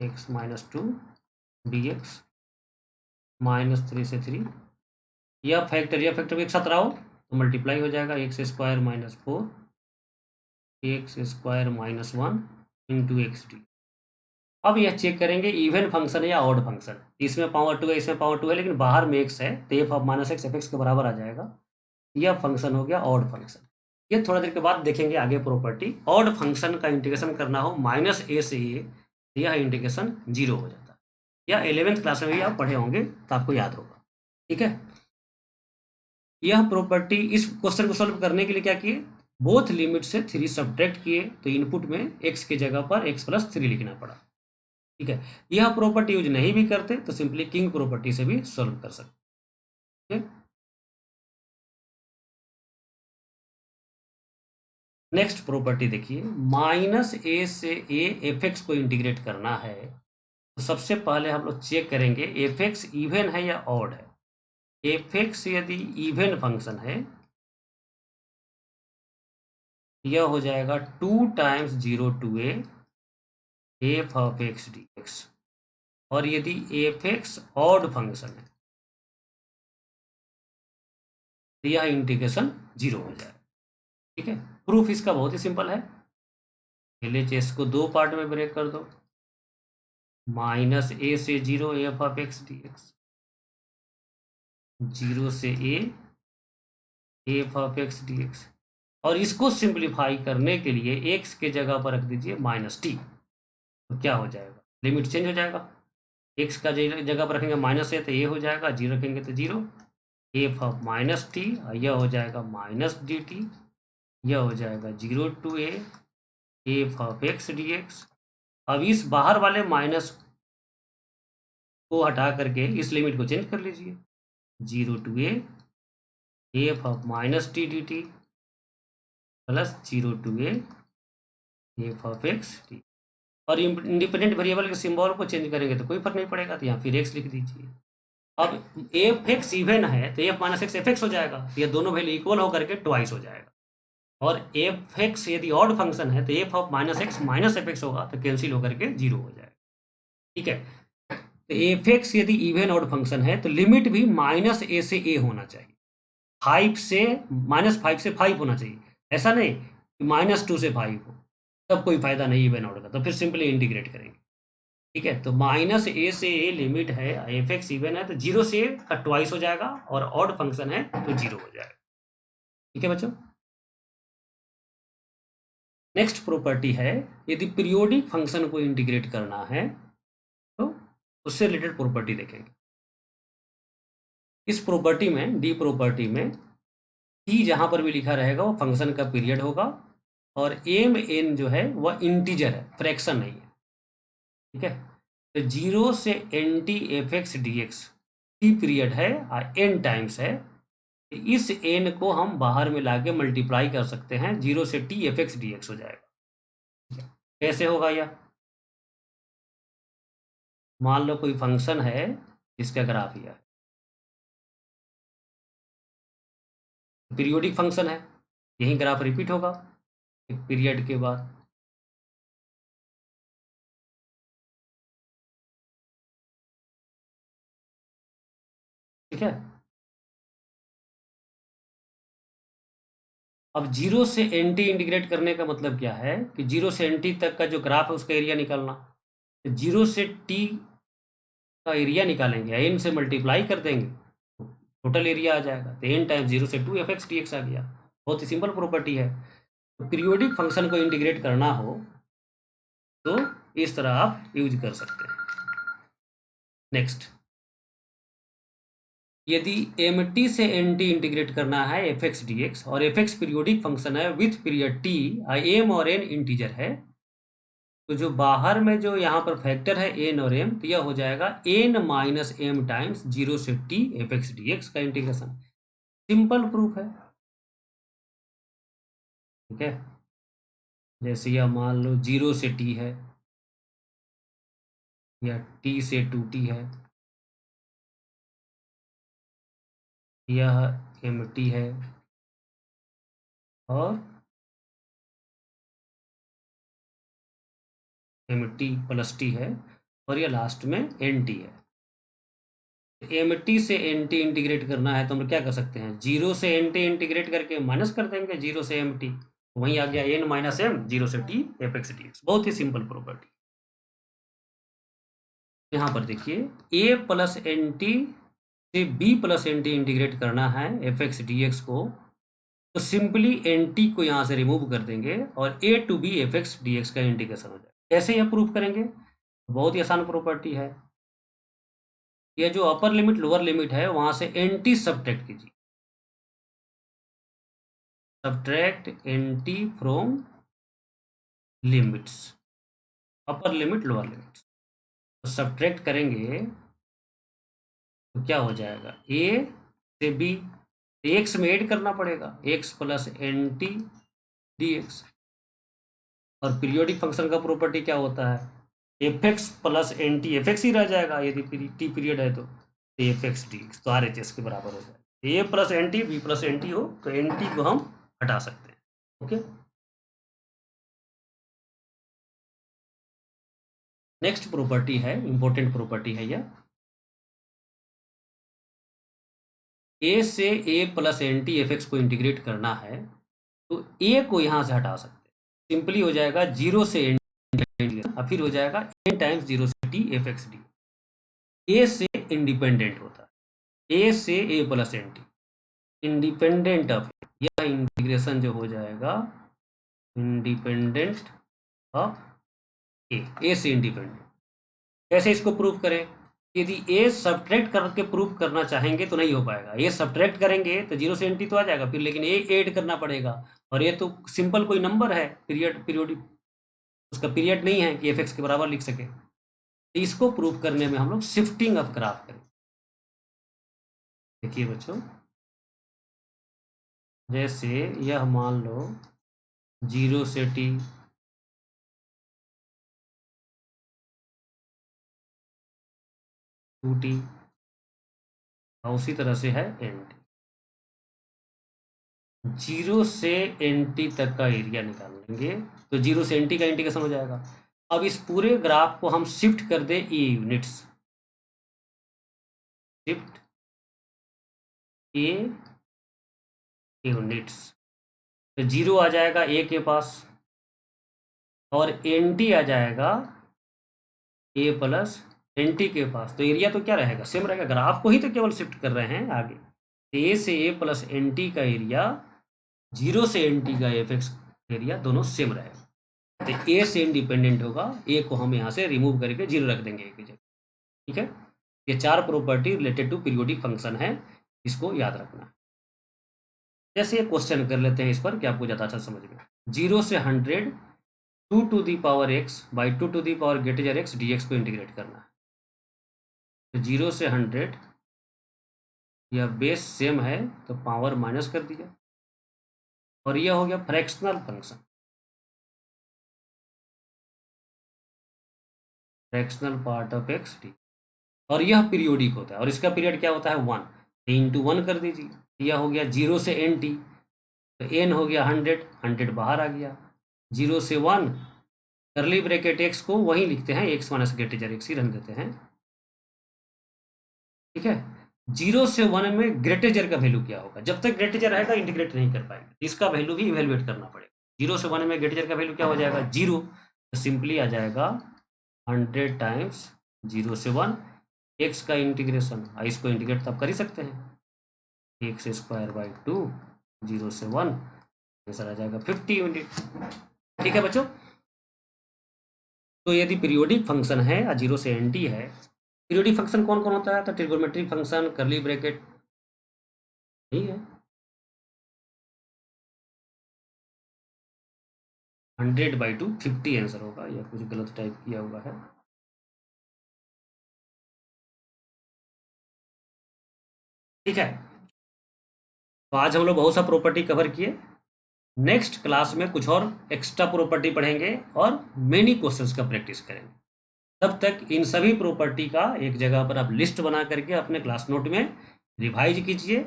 -2 dx -3 से 3, यह फैक्टर भी एक साथ रहो तो मल्टीप्लाई हो जाएगा, x² - 4 x² - 1 into x D. अब यह चेक करेंगे इवन फंक्शन है या ऑड फंक्शन, इसमें पावर 2 है इसमें पावर 2 है, लेकिन बाहर में x है तो f of -x F x के बराबर आ जाएगा, यह फंक्शन हो गया ऑड फंक्शन। ये थोड़ा देर के बाद देखेंगे आगे प्रॉपर्टी, ऑड फंक्शन का इंटीग्रेशन करना हो -a से a, यह इंटीग्रेशन 0 हो जाता है, या 11th क्लास में भी आप पढ़े होंगे तो आपको याद होगा। ठीक है, यह प्रॉपर्टी, इस क्वेश्चन को सॉल्व करने के लिए क्या किए, बोथ लिमिट से 3 सब्ट्रैक्ट किए, तो इनपुट में x की जगह पर x + 3 लिखना पड़ा। ठीक है, यह प्रॉपर्टी यूज नहीं भी करते तो सिंपली किंग प्रॉपर्टी से भी सॉल्व कर सकते हैं। नेक्स्ट प्रॉपर्टी देखिए, -a से a एफ एक्स को इंटीग्रेट करना है, तो सबसे पहले हम लोग चेक करेंगे एफ एक्स इवन है या ऑड है। एफ एक्स यदि इवन फंक्शन है, यह हो जाएगा 2 times 0 to a F of x D x, और यदि एफ एक्स ऑड फंक्शन है तो यह इंटीग्रेशन 0 हो जाएगा। ठीक है, प्रूफ इसका बहुत ही सिंपल है, LHS को 2 पार्ट में ब्रेक कर दो, -a से 0 F of x D x, 0 से a F of x D x, और इसको सिंप्लीफाई करने के लिए x के जगह पर रख दीजिए -t, तो क्या हो जाएगा, लिमिट चेंज हो जाएगा, x का जगह पर रखेंगे -a तो a हो जाएगा, 0 रखेंगे तो 0, एफ ऑफ -t, यह हो जाएगा -dt, यह हो जाएगा 0 to a F of x D x. अब इस बाहर वाले माइनस को हटा करके इस लिमिट को चेंज कर लीजिए, 0 to a F of -t dt plus 0 to a F of x D, और इंडिपेंडेंट वेरिएबल के सिंबल को चेंज करेंगे तो कोई फर्क नहीं पड़ेगा, तो यहाँ फिर एक्स लिख दीजिए। अब एफ एक्स इवन है तो F minus x F x हो जाएगा, तो ये दोनों वैल्यू इक्वल होकर के ट्वाइस हो जाएगा। और एफ एक्स यदि ऑड फंक्शन है तो f of minus x minus F x होगा, तो कैंसिल होकर के 0 हो जाएगा। ठीक है, तो एफ एक्स यदि इवन ऑड फंक्शन है तो लिमिट भी माइनस ए से ए होना चाहिए, 5 से -5 से 5 होना चाहिए, ऐसा नहीं कि -2 से 5 हो, तब कोई फायदा नहीं इवन ऑड का, तो फिर सिंपली इंटीग्रेट करेंगे। ठीक है, तो माइनस ए से ए लिमिट है, एफ एक्स इवन है तो 0 से का ट्वाइस हो जाएगा, और ऑड फंक्शन है तो 0 हो जाएगा। ठीक है बच्चों, नेक्स्ट प्रॉपर्टी है, यदि पीरियोडिक फंक्शन को इंटीग्रेट करना है तो उससे रिलेटेड प्रॉपर्टी देखेंगे। इस प्रॉपर्टी में, डी प्रॉपर्टी में, टी जहां पर भी लिखा रहेगा वो फंक्शन का पीरियड होगा, और एम एन जो है वह इंटीजर है, फ्रैक्शन नहीं है। ठीक है, तो 0 से n t f x D x t period है और एन टाइम्स है, इस एन को हम बाहर में लाके मल्टीप्लाई कर सकते हैं, 0 से t f x D x हो जाएगा। कैसे होगा यह? मान लो कोई फंक्शन है जिसका ग्राफ यह है, पीरियोडिक फंक्शन है, यही ग्राफ रिपीट होगा एक पीरियड के बाद। ठीक है, अब 0 से एन टी इंटीग्रेट करने का मतलब क्या है कि 0 से एन टी तक का जो ग्राफ है उसका एरिया निकालना, तो 0 से टी का एरिया निकालेंगे, एन से मल्टीप्लाई कर देंगे, टोटल एरिया आ जाएगा, तो एन टाइम्स 0 से 2 एफ एक्स टी एक्स आ गया। बहुत ही सिंपल प्रॉपर्टी है। तो पीरियोडिक फंक्शन को इंटीग्रेट करना हो तो इस तरह आप यूज कर सकते हैं। नेक्स्ट, यदि एम टी से एन टी इंटीग्रेट करना है एफ एक्स डी एक्स, और एफ एक्स पीरियोडिक फंक्शन है विथ पीरियड टी, एम और एन इंटीजर है, तो जो बाहर में जो यहाँ पर फैक्टर है एन और एम, तो यह हो जाएगा एन माइनस एम टाइम्स 0 से t f x D x का इंटीग्रेशन। सिंपल प्रूफ है। ठीक है, जैसे यह मान लो 0 से टी है, या टी से 2t है, यह एम टी है, और एम टी प्लस टी है, और यह लास्ट में एन टी है। एम टी से एन टी इंटीग्रेट करना है तो हम क्या कर सकते हैं, 0 से एन टी इंटीग्रेट करके माइनस कर देंगे 0 से एम टी, वहीं आ गया एन माइनस एम 0 से t f x D x. बहुत ही सिंपल प्रॉपर्टी। यहाँ पर देखिए, ए प्लस एन टी से b plus n t integrate करना है एफ एक्स डी एक्स को, तो सिंपली एन टी को यहाँ से रिमूव कर देंगे और a to B F x D x का इंटीग्रेशन हो जाएगा। कैसे यह प्रूफ करेंगे? बहुत ही आसान प्रॉपर्टी है। यह जो अपर लिमिट लोअर लिमिट है वहाँ से एन टी सब्ट्रैक्ट कीजिए, subtract n t from limits, upper limit lower limit, तो सब्ट्रैक्ट करेंगे तो क्या हो जाएगा, ए से बी, एक्स में ऐड करना पड़ेगा, x plus n t d x. और पीरियोडिक फंक्शन का प्रॉपर्टी क्या होता है, f x plus n t f x ही रह जाएगा, यदि टी पीरियड है तो एफ एक्स डी एक्स, तो आर एच एस के बराबर हो जाएगा। A plus n t b plus n t हो तो एन टी को हम हटा सकते हैं। ओके, नेक्स्ट प्रॉपर्टी है, इंपॉर्टेंट प्रॉपर्टी है यह, ए से a plus n t f x को इंटीग्रेट करना है तो ए को यहाँ से हटा सकते हैं, सिंपली हो जाएगा 0 से एन, फिर हो जाएगा एन टाइम्स 0 से t f x d. A से इंडिपेंडेंट होता है, ए से a plus n t independent of, यह इंटीग्रेशन जो हो जाएगा इंडिपेंडेंट ऑफ ए से इंडिपेंडेंट। कैसे इसको प्रूव करें? यदि ए सब्ट्रैक्ट करके प्रूफ करना चाहेंगे तो नहीं हो पाएगा, ए सब्ट्रैक्ट करेंगे तो 0 से एन टी तो आ जाएगा फिर, लेकिन ए ऐड करना पड़ेगा, और ये तो सिंपल कोई नंबर है, पीरियोडिक, उसका पीरियड नहीं है कि एफ एक्स के बराबर लिख सके। तो इसको प्रूफ करने में हम लोग शिफ्टिंग ऑफ ग्राफ करें। देखिए बच्चों, जैसे यह मान लो 0 से टी 2t, उसी तरह से है nt। 0 से nt तक का एरिया निकाल लेंगे तो 0 से nt का इंटीग्रेशन हो जाएगा। अब इस पूरे ग्राफ को हम शिफ्ट कर दे a units, shift a units, तो 0 आ जाएगा ए के पास और nt आ जाएगा ए प्लस nt के पास। तो एरिया तो क्या रहेगा, सेम रहेगा, ग्राफ को ही तो केवल शिफ्ट कर रहे हैं आगे। ए से ए प्लस nt का एरिया 0 से nt का एफ एक्स एरिया दोनों सेम रहेगा। तो ए से इंडिपेंडेंट होगा, ए को हम यहाँ से रिमूव करके 0 रख देंगे ए की जगह। ठीक है, ये 4 property related to periodic function है, इसको याद रखना है। जैसे ये क्वेश्चन कर लेते हैं इस पर, क्या आपको ज़्यादा अच्छा समझ में। 0 से 100 2 to the power x by 2 to the power गेटेजर x dx को इंटीग्रेट करना है। तो 0 से 100 यह बेस सेम है तो पावर माइनस कर दिया, और यह हो गया fractional function, fractional part of x D, और यह पीरियोडिक होता है और इसका पीरियड क्या होता है 1, तो इंटू 1 कर दीजिए। यह हो गया 0 से nt, तो n हो गया 100, 100 बाहर आ गया। 0 से 1 करली ब्रैकेट x को वहीं लिखते हैं, x माइनस गेटेजर x ही रख देते हैं। ठीक है, 0 से 1 में ग्रेटेजर का वैल्यू क्या होगा, जब तक ग्रेटेजर रहेगा इंटीग्रेट नहीं कर पाएंगे, इसका वैल्यू भी इवेलुएट करना पड़ेगा। 0 से 1 में ग्रेटेजर का वैल्यू क्या हो जाएगा 0, तो सिंपली आ जाएगा 100 टाइम्स 0 से 1 x का इंटीग्रेशन, इसको इंटीग्रेट तो आप कर ही सकते हैं, x स्क्वायर बाई 2 0 से 1, आंसर आ जाएगा 50 यूनिट। ठीक है बच्चों, तो यदि पीरियोडिक फंक्शन है या 0 से nt है, पीरियोडिक फंक्शन कौन कौन होता है, तो ट्रिगोनोमेट्रिक फंक्शन, करली ब्रैकेट, ठीक है। 100 बाई 2 50 आंसर होगा, या कुछ गलत टाइप किया हुआ है। ठीक है, तो आज हम लोग बहुत सा प्रॉपर्टी कवर किए। नेक्स्ट क्लास में कुछ और एक्स्ट्रा प्रॉपर्टी पढ़ेंगे और मेनी क्वेश्चंस का प्रैक्टिस करेंगे। तब तक इन सभी प्रॉपर्टी का एक जगह पर आप लिस्ट बना करके अपने क्लास नोट में रिवाइज कीजिए,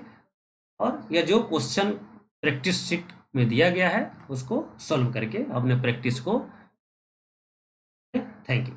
और यह जो क्वेश्चन प्रैक्टिस शीट में दिया गया है उसको सॉल्व करके अपने प्रैक्टिस को। Thank you.